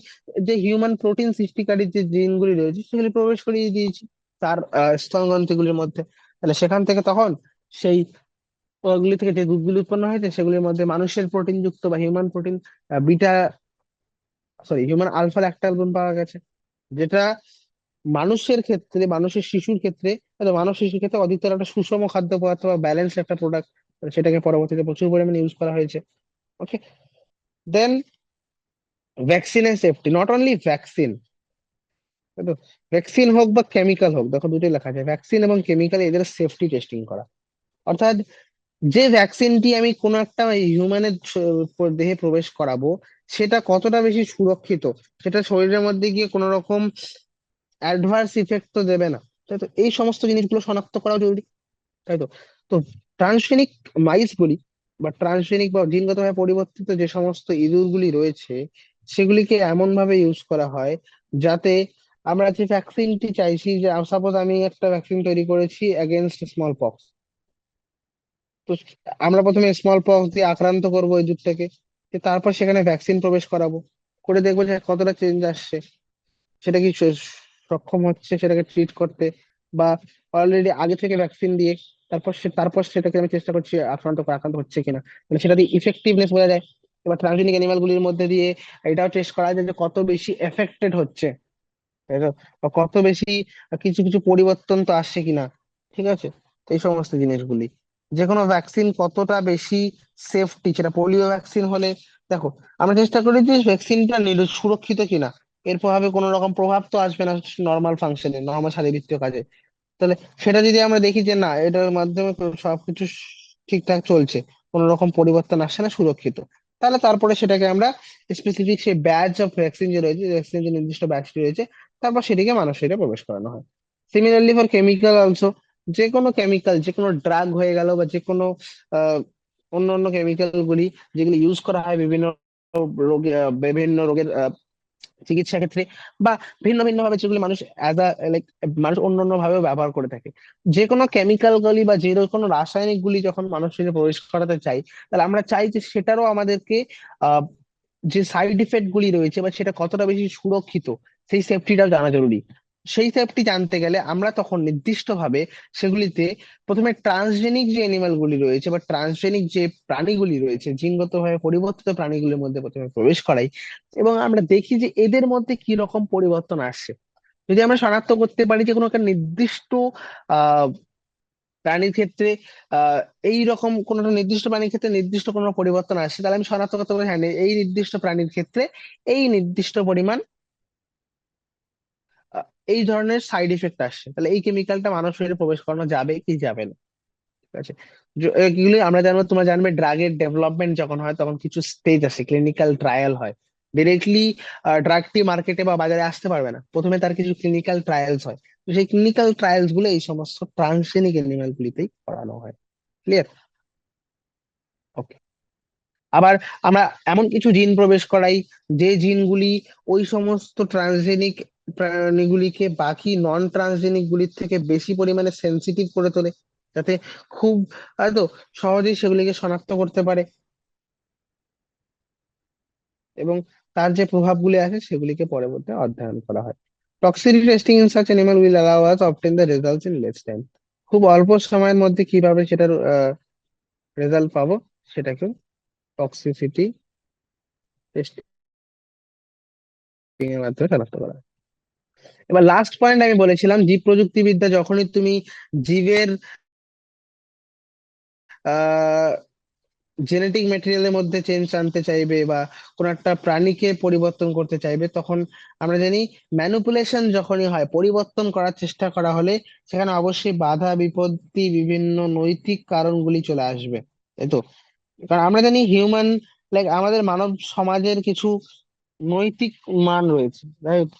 যে হিউম্যান প্রোটিন সৃষ্টিকারী যে জিনগুলি রয়েছে সেগুলি প্রবেশ করিয়ে দিয়েছি তার স্তন গ্রন্থিগুলির মধ্যে। তাহলে সেখান থেকে তখন সেই ওগুলি থেকে যে দুধগুলি উৎপন্ন হয়েছে সেগুলির মধ্যে মানুষের প্রোটিন যুক্ত বা human protein beta human alpha lactalbumin পাওয়া গেছে, যেটা মানুষের ক্ষেত্রে, মানুষের শিশুর ক্ষেত্রে, মানুষ শিশুর ক্ষেত্রে অধিকতর একটা সুষম খাদ্য পদার্থ বা ব্যালেন্স একটা প্রোডাক্ট, সেটাকে পরবর্তীতে প্রচুর পরিমাণে ইউজ করা হয়েছে। ওকে, দেন ভ্যাকসিনের সেফটি, নট অনলি ভ্যাকসিন, তো ভ্যাকসিন হোক বা কেমিক্যাল হোক, দেখো দুটোই লেখা আছে ভ্যাকসিন এবং কেমিক্যাল, এদের সেফটি টেস্টিং করা। অর্থাৎ যে ভ্যাকসিনটি আমি কোনো একটা হিউম্যানের দেহে প্রবেশ করাবো, সেটা কতটা বেশি সুরক্ষিত, সেটা শরীরের মধ্যে গিয়ে কোনো রকম অ্যাডভার্স ইফেক্ট তো দেবে না, তাই তো? এই সমস্ত জিনিসগুলো শনাক্ত করা জরুরি, তাই তো? তো ট্রান্সজেনিক মাইস বলি বা ট্রান্সজেনিক বা জিনগতভাবে পরিবর্তিত যে সমস্ত ইঁদুরগুলি রয়েছে, সেগুলিকে এমন ভাবে ইউজ করা হয় যাতে আমরা যে ভ্যাকসিনটি চাইছি, যে সাপোজ আমি একটা ভ্যাকসিন তৈরি করেছি এগেনস্ট স্মল পক্স, তো আমরা প্রথমে স্মল পক্স দিয়ে আক্রান্ত করবো ইঁদুরটাকে, তারপর সেখানে ভ্যাকসিন প্রবেশ করাবো, করে দেখবো যে কতটা চেঞ্জ আসছে, সেটা কি সক্ষম হচ্ছে সেটাকে ট্রিট করতে, বা অলরেডি আগে থেকে ভ্যাকসিন দিয়ে তারপর সেটাকে আমি চেষ্টা করছি আক্রান্ত হচ্ছে কিনা, মানে সেটা দিয়ে ইফেক্টিভনেস বোঝা যায়। এবার ট্রান্সজেনিক অ্যানিমাল গুলির মধ্যে দিয়ে এটাও টেস্ট করা যায় যে কত বেশি এফেক্টেড হচ্ছে, তাই তো? বা কত বেশি কিছু কিছু পরিবর্তন তো আসছে কিনা, ঠিক আছে? তো এই সমস্ত জিনিসগুলি, যে কোনো ভ্যাকসিন কতটা বেশি সেফটি, সেটা পোলিও ভ্যাকসিন হলে, দেখো আমরা চেষ্টা করি যে ভ্যাকসিনটা সুরক্ষিত কিনা, এর প্রভাবে কোনো রকম প্রভাব তো আসবে না নর্মাল ফাংশনে, নর্মাল শারীরবৃত্তীয় কাজে। তাহলে সেটা যদি আমরা দেখি যে না, এটার মাধ্যমে সবকিছু ঠিকঠাক চলছে, কোনো রকম পরিবর্তন আসছে না, সুরক্ষিত, তাহলে তারপরে সেটাকে আমরা স্পেসিফিক সেই ব্যাচ অফ ভ্যাকসিন যে রয়েছে, ভ্যাকসিন যে নির্দিষ্ট ব্যাচটি রয়েছে, তারপর সেটিকে মানুষ শরীরে প্রবেশ করানো হয়। সিমিলারলি ফর কেমিক্যাল অলসো, যে কোনো কেমিক্যাল, যে কোনো ড্রাগ হয়ে গেল বা যে কোনো আহ অন্য অন্য কেমিক্যাল গুলি যেগুলি ইউজ করা হয় বিভিন্ন রোগে, বিভিন্ন রোগের চিকিৎসা ক্ষেত্রে, বা ভিন্ন ভিন্ন ভাবে যেগুলি মানুষ অ্যাজ আ লাইক মানুষ অন্য অন্য ভাবেও ব্যবহার করে থাকে, যে কোনো কেমিক্যাল গুলি বা যে কোনো রাসায়নিক গুলি যখন মানুষ শরীরে প্রবেশ করাতে চাই, তাহলে আমরা চাই যে সেটারও আমাদেরকে আহ যে সাইড ইফেক্ট গুলি রয়েছে বা সেটা কতটা বেশি সুরক্ষিত, সেই সেফটিটাও জানা জরুরি। সেই সেফটি জানতে গেলে আমরা তখন নির্দিষ্ট ভাবে সেগুলিতে প্রথমে ট্রান্সজেনিক যে অ্যানিমাল গুলি রয়েছে বা ট্রান্সজেনিক যে প্রাণীগুলি রয়েছে, জিনগত ভাবে পরিবর্তিত প্রাণীগুলির মধ্যে প্রথমে প্রবেশ করাই, এবং আমরা দেখি যে এদের মধ্যে কি রকম পরিবর্তন আসছে। যদি আমরা শনাক্ত করতে পারি যে কোনো একটা নির্দিষ্ট আহ প্রাণীর ক্ষেত্রে আহ এই রকম কোন একটা নির্দিষ্ট প্রাণীর ক্ষেত্রে নির্দিষ্ট কোনো পরিবর্তন আসছে, তাহলে আমি শনাক্ত করতে পারি হ্যাঁ এই নির্দিষ্ট প্রাণীর ক্ষেত্রে এই নির্দিষ্ট পরিমাণ আহ, এই ধরনের সাইড ইফেক্ট আসছে, তাহলে এই কেমিক্যালটা মানুষ শরীরে প্রবেশ করানো যাবে কি যাবে না। ঠিক আছে, এগুলি আমরা জানবো, তোমরা জানবে ড্রাগের ডেভেলপমেন্ট যখন হয় তখন কিছু স্টেজ আছে, ক্লিনিক্যাল ট্রায়াল হয়। ডিরেক্টলি ড্রাগটি মার্কেটে বা বাজারে আসতে পারবে না, প্রথমে তার কিছু ক্লিনিক্যাল ট্রায়ালস হয়, তো সেই ক্লিনিক্যাল ট্রায়ালস গুলো এই সমস্ত ট্রান্সজেনিক এনিম্যাল গুলিতেই করানো হয়। ক্লিয়ার? ওকে। আবার আমরা এমন কিছু জিন প্রবেশ করাই যে জিনগুলি ওই সমস্ত ট্রান্সজেনিক প্রাণীগুলিকে বাকি নন ট্রান্সজেনিক গুলির থেকে বেশি পরিমাণে সেন্সিটিভ করে তোলে, যাতে খুব হয়তো সহজেই সেগুলিকে শনাক্ত করতে পারে, এবং তার যে প্রভাবগুলি আছে সেগুলিকে পরবর্তী অধ্যয়ন করা হয়। Toxicity testing in such animal will allow us obtain the results in less time. খুব অল্প সময়ের মধ্যে কিভাবে সেটার রেজাল্ট পাবো, সেটাকেও টক্সিসিটি টেস্টিং এর মাধ্যমে শনাক্ত করা হয়। এবার লাস্ট পয়েন্ট আমি বলেছিলাম, জীব প্রযুক্তিবিদ্যা যখনই তুমি জীবের আহ জেনেটিক মেটেরিয়ালের মধ্যে চেঞ্জ আনতে চাইবে বা কোন একটা প্রাণীকে পরিবর্তন করতে চাইবে, তখন আমরা জানি ম্যানুপুলেশন যখনই হয়, পরিবর্তন করার চেষ্টা করা হলে সেখানে অবশ্যই বাধা বিপত্তি, বিভিন্ন নৈতিক কারণগুলি চলে আসবে, তাই তো? কারণ আমরা জানি হিউম্যান, লাইক আমাদের মানব সমাজের কিছু নৈতিক মান রয়েছে, right?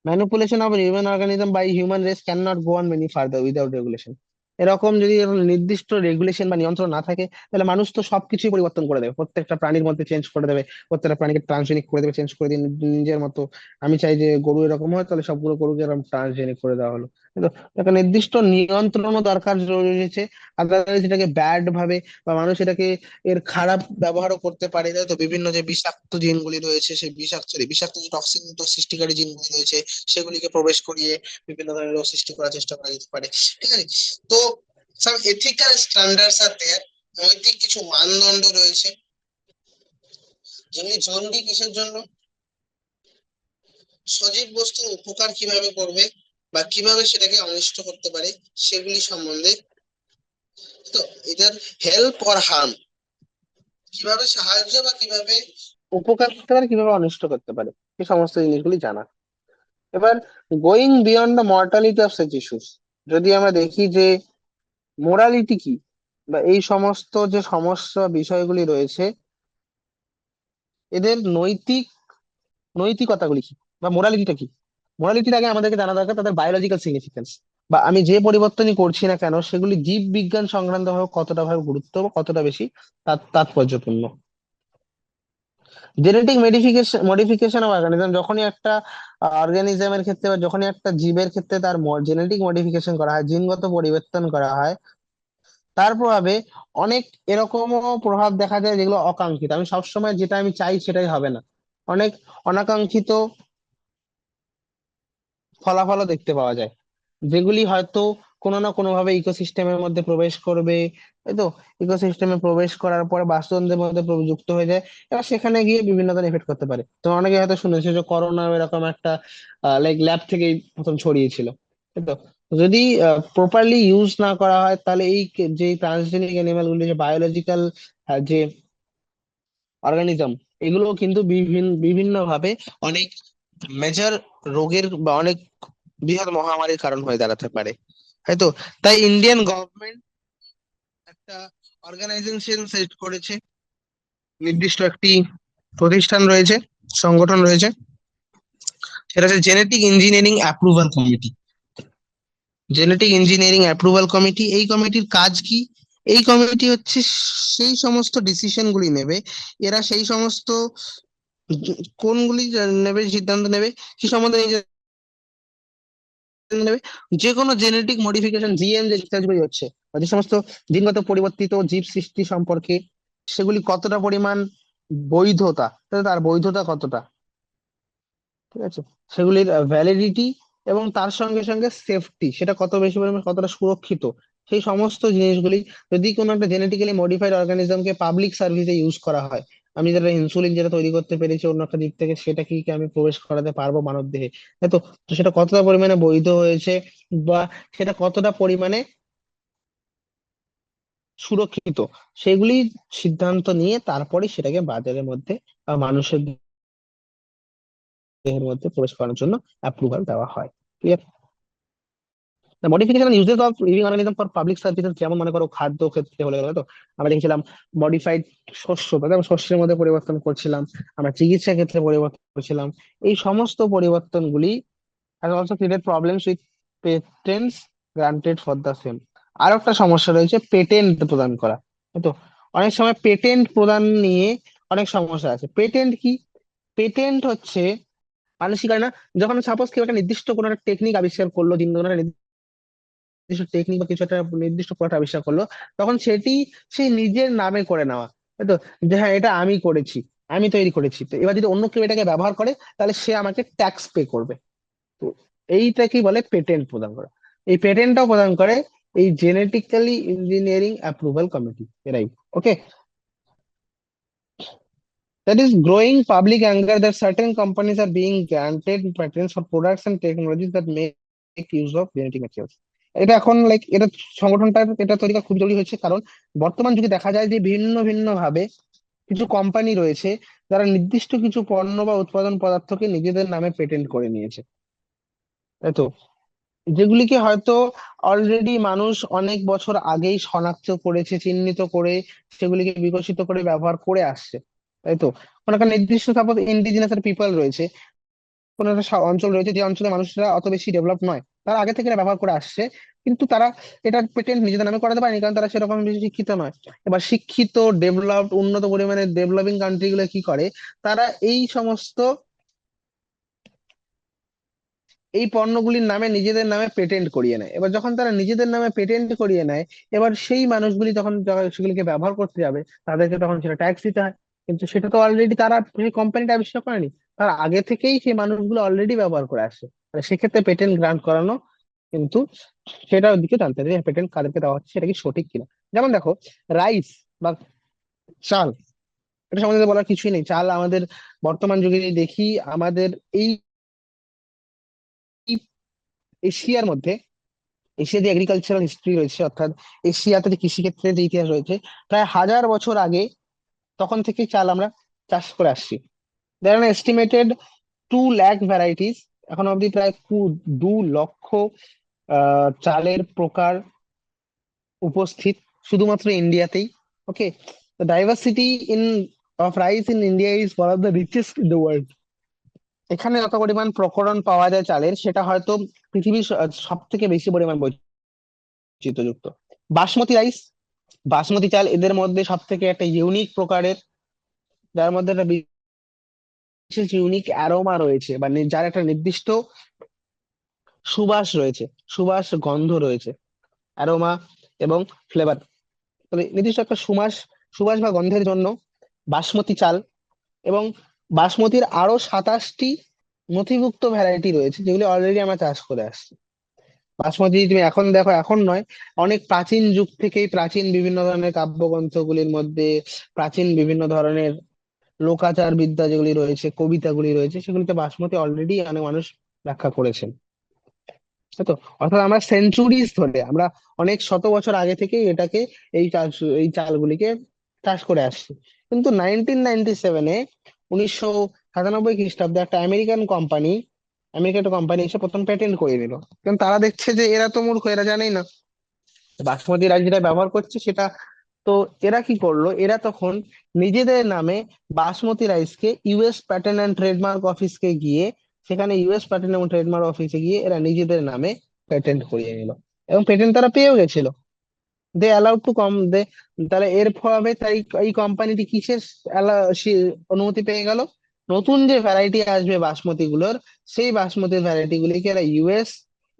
Manipulation of human organism by human race can not go on many further without regulation. এরকম যদি এরকম নির্দিষ্ট রেগুলেশন বা নিয়ন্ত্রণ না থাকে, তাহলে মানুষ তো সবকিছুই পরিবর্তন করে দেবে, প্রত্যেকটা প্রাণীর মধ্যে চেঞ্জ করে দেবে, প্রত্যেকটা প্রাণীকে ট্রান্সজেনিক করে দেবে, চেঞ্জ করে দিয়ে নিজের মতো। আমি চাই যে গরু এরকম হয়, তাহলে সবগুলো গরুকে এরকম ট্রান্সজেনিক করে দেওয়া হলো। কিন্তু একটা নির্দিষ্ট নিয়ন্ত্রণও দরকার রয়েছে, আদারওয়াইজ এটাকে ব্যাড ভাবে বা মানুষ এটাকে এর খারাপ ব্যবহারও করতে পারে, তাই তো? বিভিন্ন যে বিষাক্ত জিনগুলি রয়েছে, সেই বিষাক্ত যে টক্সিন সৃষ্টিকারী জিনগুলি রয়েছে, সেগুলিকে প্রবেশ করিয়ে বিভিন্ন ধরনের রোগ সৃষ্টি করার চেষ্টা করা যেতে পারে। ঠিক আছে? তো সাম এথিক্যাল স্ট্যান্ডার্ডস আর দেয়ার, নৈতিক কিছু মানদণ্ড রয়েছে যেগুলি জরুরি কিসের জন্য, সজীব বস্তুর উপকার কিভাবে করবে বা কিভাবে সেটাকে অনিষ্ট করতে পারে সেগুলি সম্বন্ধে। তো এটার হেল্প অর হার্ম, কিভাবে সাহায্য বা কিভাবে উপকার করতে পারে, কিভাবে অনিষ্ট করতে পারে, এই সমস্ত জিনিসগুলি জানা। এবার going beyond the mortality of such issues, যদি আমরা দেখি যে মোরালিটি কি বা এই সমস্ত যে সমস্যা বিষয়গুলি রয়েছে, এদের নৈতিকতাগুলি কি বা মোরালিটিটা কি। মোরালিটির আগে আমাদেরকে জানা দরকার তাদের বায়োলজিক্যাল সিগনিফিকেন্স, বা আমি যে পরিবর্তনই করছি না কেন সেগুলি জীব বিজ্ঞান সংক্রান্ত ভাবে কতটা ভাবে গুরুত্ব বা কতটা বেশি তাৎপর্যপূর্ণ। জেনেটিক মডিফিকেশন অফ অর্গানিজম, যখনই একটা অর্গানিজমের ক্ষেত্রে বা যখনই একটা জীবের ক্ষেত্রে তার জেনেটিক মডিফিকেশন করা হয়, জিনগত পরিবর্তন করা হয়, তার প্রভাবে অনেক এরকমও প্রভাব দেখা যায় যেগুলো অকাঙ্ক্ষিত। আমি সবসময় যেটা আমি চাই সেটাই হবে না, অনেক অনাকাঙ্ক্ষিত ফলাফলও দেখতে পাওয়া যায়, যেগুলি হয়তো কোনো না কোনো ভাবে ইকোসিস্টেমের মধ্যে প্রবেশ করবে। এই তো ইকোসিস্টেমে প্রবেশ করার পরে বাস্তুতন্ত্রের মধ্যে যুক্ত হয়ে যায়, এবার সেখানে গিয়ে বিভিন্ন ধরনের এফেক্ট করতে পারে। তো অনেকে হয়তো শুনেছে যে করোনা এরকম একটা লাইক ল্যাব থেকেই প্রথম ছড়িয়েছিল। তাই তো, যদি প্রপারলি ইউজ না করা হয় তাহলে এই যে ট্রান্সজেনিক অ্যানিমাল গুলি, যে বায়োলজিক্যাল যে অর্গানিজম, এগুলো কিন্তু বিভিন্ন বিভিন্ন ভাবে অনেক মেজর রোগের বা অনেক বৃহৎ মহামারীর কারণ হয়ে দাঁড়াতে পারে। তাই তো, তাই ইন্ডিয়ান গভর্নমেন্ট একটা অর্গানাইজেশন সেট করেছে, নির্দিষ্ট একটি প্রতিষ্ঠান রয়েছে, সংগঠন রয়েছে, সেটা হচ্ছে genetic engineering approval committee. Genetic engineering approval committee, এই কমিটির কাজ কি? এই কমিটি হচ্ছে সেই সমস্ত ডিসিশন গুলি নেবে, এরা সেই সমস্ত কোনগুলি নেবে, সিদ্ধান্ত নেবে কি সম্বন্ধে নেবে, যে কোনো জেনেটিক মডিফিকেশন জিএম যে রিসার্চগুলি হচ্ছে বা যে সমস্ত জিনগত পরিবর্তিত জীব সৃষ্টি সম্পর্কে, সেগুলি কতটা পরিমাণ বৈধতা, তার বৈধতা কতটা, ঠিক আছে, সেগুলির ভ্যালিডিটি এবং তার সঙ্গে সঙ্গে সেফটি, সেটা কত বেশি পরিমাণ কতটা সুরক্ষিত, সেই সমস্ত জিনিসগুলি। যদি কোনো একটা জেনেটিক্যালি মডিফাইড অর্গানিজমকে পাবলিক সার্ভিসে ইউজ করা হয়, আমি যেটা ইনসুলিন যেটা তৈরি করতে পেরেছি অন্য একটা দিক থেকে, সেটা কি কি আমি প্রবেশ করাতে পারবো মানব দেহে, তাই তো। তো সেটা কতটা পরিমাণে বৈধ হয়েছে বা সেটা কতটা পরিমাণে সুরক্ষিত, সেগুলি সিদ্ধান্ত নিয়ে তারপরে সেটাকে বাজারের মধ্যে বা মানুষের দেহের মধ্যে প্রবেশ করানোর জন্য অ্যাপ্রুভাল দেওয়া হয়। Clear? Modification uses of living organism for public services, যেমন মনে করো খাদ্য ক্ষেত্রে হলে গেলো, তো আমরা দেখছিলাম মডিফাইড শস্য, তাতে আমরা শস্যের মধ্যে পরিবর্তন করছিলাম, আমরা চিকিৎসা ক্ষেত্রে পরিবর্তন করছিলাম। এই সমস্ত পরিবর্তনগুলি has also created problems with patents granted for the same. আর একটা সমস্যা রয়েছে পেটেন্ট প্রদান করা। তো অনেক সময় পেটেন্ট প্রদান নিয়ে অনেক সমস্যা আছে। পেটেন্ট কি? পেটেন্ট হচ্ছে মানুষ কি করে না, যখন সাপোজ কেউ একটা নির্দিষ্ট কোনো একটা টেকনিক আবিষ্কার করলো, দিন কোনো একটা নির্দিষ্ট টেকনিক বা কিছু একটা নির্দিষ্ট প্রোডাক্ট আবিষ্কার করলো, তখন সেটি সে নিজের নামে করে নেওয়া। তাই তো, যে হ্যাঁ এটা আমি করেছি, আমি তৈরি করেছি, তো এবার যদি অন্য কেউ এটাকে ব্যবহার করে তাহলে সে আমাকে ট্যাক্স পে করবে। তো এইটাকেই বলে পেটেন্ট প্রদান করা। এই পেটেন্টটাও প্রদান করে এই জেনেটিক্যালি ইঞ্জিনিয়ারিং অ্যাপ্রুভাল কমিটি, এরাই। ওকে, that is growing public anger that certain companies are being granted patents for products and technologies that make use of genetic materials. এটা এখন লাইক এটা সংগঠনটা এটা তৈরি করা খুব জরুরি হয়েছে, কারণ বর্তমান যুগে দেখা যায় যে ভিন্ন ভিন্ন ভাবে কিছু কোম্পানি রয়েছে যারা নির্দিষ্ট কিছু পণ্য বা উৎপাদন পদার্থকে নিজেদের নামে পেটেন্ট করে নিয়েছে। তাই তো, যেগুলিকে হয়তো অলরেডি মানুষ অনেক বছর আগেই শনাক্ত করেছে, চিহ্নিত করে সেগুলিকে বিকশিত করে ব্যবহার করে আসছে। তাই তো, কোনো একটা নির্দিষ্ট সাপোজ ইন্ডিজিনাস পিপল রয়েছে, কোনো একটা অঞ্চল রয়েছে যে অঞ্চলে মানুষরা অত বেশি ডেভেলপ নয়, তারা আগে থেকে এটা ব্যবহার করে আসছে, কিন্তু তারা এটার পেটেন্ট নিজেদের নামে করাতে পারেনি কারণ তারা সেরকম বেশি শিক্ষিত নয়। এবার শিক্ষিত ডেভেলপড উন্নত পরিমাণে ডেভেলপিং কান্ট্রি গুলো কি করে, তারা এই সমস্ত এই পণ্যগুলির নামে নিজেদের নামে পেটেন্ট করিয়ে নেয়। এবার যখন তারা নিজেদের নামে পেটেন্ট করিয়ে নেয়, এবার সেই মানুষগুলি যখন যখন সেগুলিকে ব্যবহার করতে যাবে তাদেরকে তখন সেটা ট্যাক্স দিতে হয়। কিন্তু সেটা তো অলরেডি তারা সেই কোম্পানিটা আবিষ্কার করেনি, তার আগে থেকেই সেই মানুষগুলো অলরেডি ব্যবহার করে আসছে, সেক্ষেত্রে পেটেন্ট গ্রান্ট করানো কিন্তু সেটার দিকে জানতে হবে যে পেটেন্ট কাদেরকে দেওয়া হচ্ছে সেটা কি সঠিক কিনা। যেমন দেখো, রাইস বা চাল, এটা সম্বন্ধে বলার কিছুই নেই। চাল আমাদের বর্তমান যুগে যদি দেখি, আমাদের এই এশিয়ার মধ্যে, এশিয়া যে এগ্রিকালচারাল হিস্ট্রি রয়েছে, অর্থাৎ এশিয়াতে যে কৃষিক্ষেত্রে যে ইতিহাস রয়েছে, প্রায় 1000 বছর আগে তখন থেকে চাল আমরা চাষ করে আসছি। There are estimated 2 lakh varieties, এখন অবধি প্রায় 2 লক্ষ চালের প্রকার উপস্থিত শুধুমাত্র ইন্ডিয়াতেই। Okay, the diversity in of rice in India is one of the richest in the world. এখানে যত পরিমাণ প্রকরণ পাওয়া যায় চালের, সেটা হয়তো পৃথিবীর সব থেকে বেশি পরিমাণ বৈচিত্র্যযুক্ত। বাসমতি রাইস, বাসমতি চাল এদের মধ্যে সব থেকে একটা ইউনিক প্রকারের, যার মধ্যে একটা বিশেষ ইউনিক অ্যারোমা রয়েছে, বা যার একটা নির্দিষ্ট সুবাস রয়েছে, সুবাস গন্ধ রয়েছে, অ্যারোমা এবং ফ্লেভার। তবে নির্দিষ্ট একটা সুবাস, সুবাস বা গন্ধের জন্য বাসমতি চাল, এবং বাসমতির আরো 27টি নথিভুক্ত ভ্যারাইটি রয়েছে যেগুলি অলরেডি আমরা চাষ করে আসছি। বাসমতি তুমি এখন দেখো, এখন নয়, অনেক প্রাচীন যুগ থেকেই প্রাচীন বিভিন্ন ধরনের কাব্যগ্রন্থগুলির মধ্যে, প্রাচীন বিভিন্ন ধরনের লোকাচার বিদ্যা যেগুলি রয়েছে, কবিতাগুলি রয়েছে, সেগুলিতে বাসমতি অলরেডি অনেক মানুষ ব্যাখ্যা করেছেন। তাই তো, অর্থাৎ আমরা সেঞ্চুরিজ ধরে, আমরা অনেক শত বছর আগে থেকেই এটাকে, এই চাষ, এই চালগুলিকে চাষ করে আসছি। কিন্তু 1997-এ, 1997 খ্রিস্টাব্দে একটা আমেরিকান কোম্পানি, আমেরিকান একটা কোম্পানি এসে প্রথম পেটেন্ট করে নিল। কারণ তারা দেখছে যে এরা তো মূর্খ, এরা জানেই না বাসমতি রাইস যেটা ব্যবহার করছে সেটা। তো এরা কি করলো, এরা তখন নিজেদের নামে বাসমতি রাইসকে ইউএস প্যাটেন্ট অ্যান্ড ট্রেডমার্ক অফিসকে গিয়ে, সেখানে ইউএস প্যাটেন্ট এবং ট্রেডমার্ক অফিসে গিয়ে এরা নিজেদের নামে পেটেন্ট করিয়ে নিল, এবং পেটেন্ট তারা পেয়েও গেছিল। দে অ্যালাউড টু কম দে। তাহলে এর ফলে তাই এই কোম্পানিটি কিসের অনুমতি পেয়ে গেল? নতুন যে ভ্যারাইটি আসবে বাসমতি গুলোর, সেই বাসমতি ভ্যারাইটি গুলিকে এরা ইউএস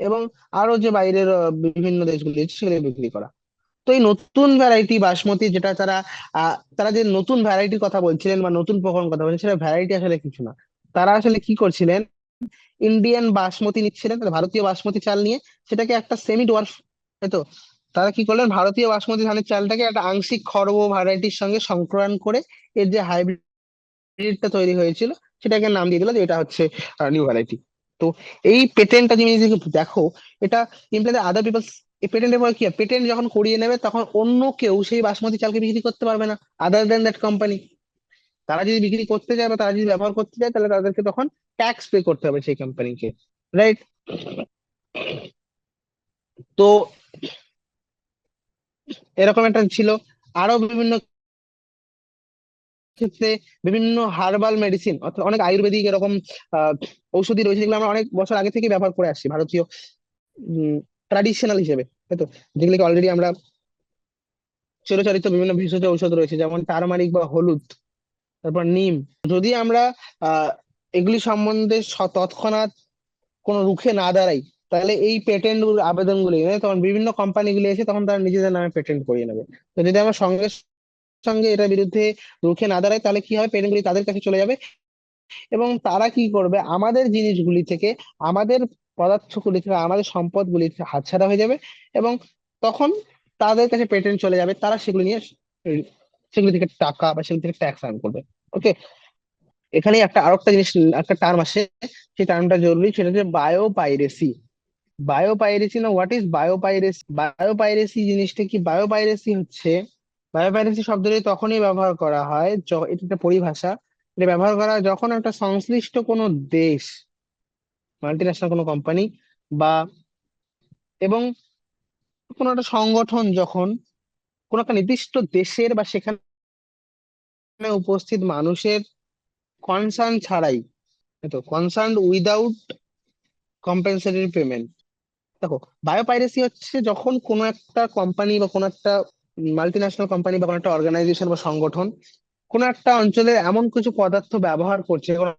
এবং আরো যে বাইরের বিভিন্ন দেশগুলি আছে সেগুলো বিক্রি করা। তো এই নতুন ভ্যারাইটি বাসমতি, যেটা তারা তারা যে নতুন ভ্যারাইটির কথা বলছিলেন বা নতুন প্রকরণ কথা বলছিলেন, সেটা ভ্যারাইটি আসলে কিছু না। তারা আসলে কি করছিলেন, ইন্ডিয়ান বাসমতি নিচ্ছিলেন, তাহলে ভারতীয় বাসমতি চাল নিয়ে সেটাকে একটা সেমি ডোয়ার্ফ, তাই তো, তারা কি করলেন, ভারতীয় বাসমতি ধানের চালটাকে একটা আংশিক খর্ব ভ্যারাইটির সঙ্গে সংকরণ করে এর যে হাইব্রিডটা তৈরি হয়েছিল, সেটাকে নাম দিয়ে দিল যে এটা হচ্ছে নিউ ভ্যারাইটি। তো এই পেটেন্টটা তুমি যদি দেখো, এটা ইমপ্লিমেন্ট আদার পিপলস। এই পেটেন্টের পর কি হয়, পেটেন্ট যখন করিয়ে নেবে তখন অন্য কেউ সেই বাসমতি চালকে বিক্রি করতে পারবে না, আদার দেন দ্যাট কোম্পানি। তারা যদি বিক্রি করতে চায় বা তারা যদি ব্যবহার করতে চায়, তাহলে তাদেরকে তখন ট্যাক্স পে করতে হবে সেই কোম্পানিকে, রাইট? তো এরকম একটা ছিল। আরো বিভিন্ন ক্ষেত্রে বিভিন্ন হার্বাল মেডিসিন, অর্থাৎ অনেক আয়ুর্বেদিক এরকম আহ ঔষধি রয়েছে যেগুলো আমরা অনেক বছর আগে থেকে ব্যবহার করে আসছি, ভারতীয় ট্রাডিশনাল হিসেবে, তাই তো, যেগুলিকে অলরেডি আমরা চিরচরিত বিভিন্ন ভেষজ ঔষধ রয়েছে, যেমন টারমারিক বা হলুদ, তারপর নিম। যদি আমরা আহ এগুলি সম্বন্ধে তৎক্ষণাৎ কোনো রুখে না দাঁড়াই, তাহলে এই পেটেন্ট আবেদনগুলি তখন বিভিন্ন কোম্পানিগুলি এসে তখন তারা নিজেদের নামে পেটেন্ট করিয়ে নেবে। তো যদি আমরা সঙ্গে সঙ্গে এটার বিরুদ্ধে রুখে না দাঁড়াই, তাহলে কি হবে, পেটেন্টগুলি তাদের কাছে চলে যাবে, এবং তারা কি করবে, আমাদের জিনিসগুলি থেকে, আমাদের পদার্থগুলি থেকে, আমাদের সম্পদগুলি থেকে হাতছাড়া হয়ে যাবে, এবং তখন তাদের কাছে পেটেন্ট চলে যাবে, তারা সেগুলি নিয়ে সেগুলি থেকে টাকা বা সেগুলি থেকে ট্যাক্স আর্ন করবে। ওকে, এখানে একটা আরো একটা জিনিস, একটা টার্ম আসে, সেই টার্মটা জরুরি, সেটা হচ্ছে বায়োপাইরেসি। বায়োপাইরেসি না, হোয়াট ইজ বায়োপাইরেসি? বায়োপাইরেসি জিনিসটা কি? বায়োপাইরেসি হচ্ছে, বায়োপাইরেসি শব্দটি তখনই ব্যবহার করা হয়, এটা একটা পরিভাষা, এটা ব্যবহার করা হয় যখন একটা সংশ্লিষ্ট কোনো দেশ, মাল্টিন্যাশনাল কোনো কোম্পানি, বা এবং কোনো একটা সংগঠন যখন কোনো একটা নির্দিষ্ট দেশের বা সেখানে উপস্থিত মানুষের কনসার্ন ছাড়াই, তো কনসার্ন উইদাউট কম্পেনসেটরি পেমেন্ট। দেখো, বায়োপাইরেসি হচ্ছে যখন কোনো একটা কোম্পানি বা কোনো একটা মাল্টিন্যাশনাল কোম্পানি বা কোনো একটা অর্গানাইজেশন বা সংগঠন কোনো একটা অঞ্চলে এমন কিছু পদার্থ ব্যবহার করছে, কোনো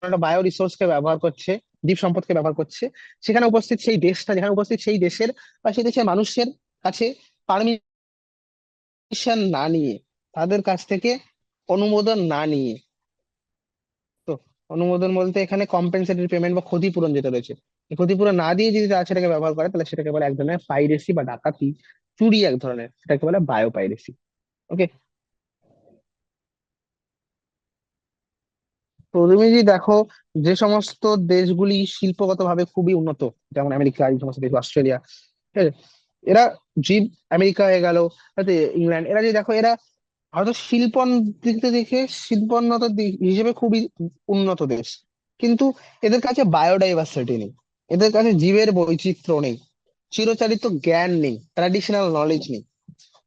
একটা বায়ো রিসোর্সকে ব্যবহার করছে, জীব সম্পদকে ব্যবহার করছে, সেখানে উপস্থিত সেই দেশটা, যেখানে উপস্থিত সেই দেশের বা সেই দেশের মানুষের কাছে পারমিশন না নিয়ে, তাদের কাছ থেকে অনুমোদন না নিয়ে, তো অনুমোদন বলতে এখানে কম্পেনসেটরি পেমেন্ট বা ক্ষতিপূরণ যেটা রয়েছে, এই ক্ষতিপূরণ না দিয়ে যদি তারা সেটাকে ব্যবহার করে, তাহলে সেটাকে বলে এক ধরনের পাইরেসি বা ডাকাতি, চুরি এক ধরনের, সেটাকে বলে বায়ো পাইরেসি। ওকে। তুমি যদি দেখো, যে সমস্ত দেশগুলি শিল্পগতভাবে খুবই উন্নত, যেমন আমেরিকা, এই সমস্ত দেশ, অস্ট্রেলিয়া, ঠিক আছে, এরা জীব, আমেরিকা হয়ে গেল, তাতে ইংল্যান্ড, এরা যদি দেখো, এরা হয়তো দিক থেকে দেখে শিল্পোন্নত দিক হিসেবে খুবই উন্নত দেশ, কিন্তু এদের কাছে বায়োডাইভার্সিটি নেই, এদের কাছে জীবের বৈচিত্র্য নেই, চিরচারিত জ্ঞান নেই, ট্র্যাডিশনাল নলেজ নেই।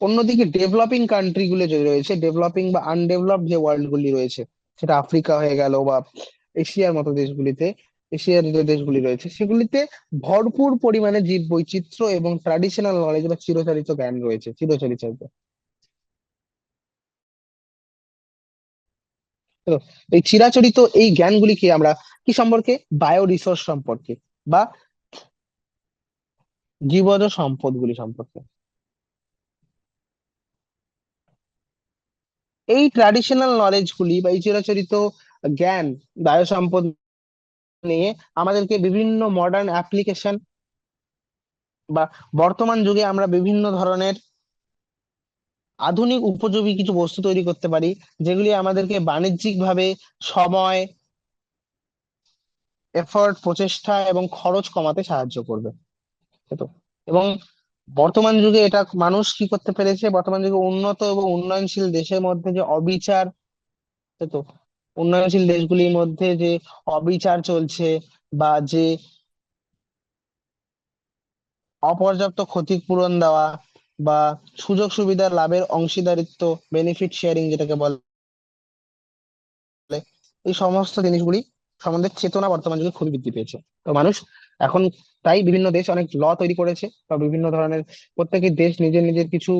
অন্যদিকে ডেভেলপিং কান্ট্রি গুলো যে রয়েছে, ডেভেলপিং বা আনডেভেলপড যে ওয়ার্ল্ড গুলি রয়েছে, সেটা আফ্রিকা হয়ে গেল বা এশিয়ার মতো দেশগুলিতে, এশিয়ার যে দেশগুলি রয়েছে সেগুলিতে ভরপুর পরিমাণে জীব বৈচিত্র্য এবং ট্র্যাডিশনাল নলেজ বা চিরচারিত জ্ঞান রয়েছে, চিরচারিত। তো এই চিরাচরিত এই জ্ঞানগুলিকে আমরা কি সম্পর্কে, বায়ো রিসোর্স সম্পর্কে বা জীবজ সম্পদগুলি সম্পর্কে। এই ট্র্যাডিশনাল নলেজ গুলি বা এই চিরাচরিত জ্ঞান, বায়ো সম্পদ নিয়ে আমাদেরকে বিভিন্ন মডার্ন অ্যাপ্লিকেশন বা বর্তমান যুগে আমরা বিভিন্ন ধরনের আধুনিক উপযোগী কিছু বস্তু তৈরি করতে পারি, যেগুলি আমাদেরকে বাণিজ্যিক ভাবে সময়, এফোর্ট, প্রচেষ্টা এবং খরচ কমাতে সাহায্য করবে। তাই তো? এবং বর্তমান যুগে এটা মানুষ কি করতে পেরেছে, বর্তমান যুগে উন্নত এবং উন্নয়নশীল দেশের মধ্যে যে অবিচার, তাই তো, উন্নয়নশীল দেশগুলির মধ্যে যে অবিচার চলছে, বা যে অপর্যাপ্ত ক্ষতিপূরণ দেওয়া, বা সুযোগ সুবিধার লাভের অংশীদারিত্ব, বেনিফিট শেয়ারিং যেটাকে বলে, এই সমস্ত জিনিসগুলি সম্বন্ধে চেতনা বর্তমান যুগে খুবই বৃদ্ধি পেয়েছে। তো মানুষ এখন, তাই বিভিন্ন দেশ অনেক ল তৈরি করেছে, বা বিভিন্ন ধরনের প্রত্যেকের দেশ নিজের নিজের কিছু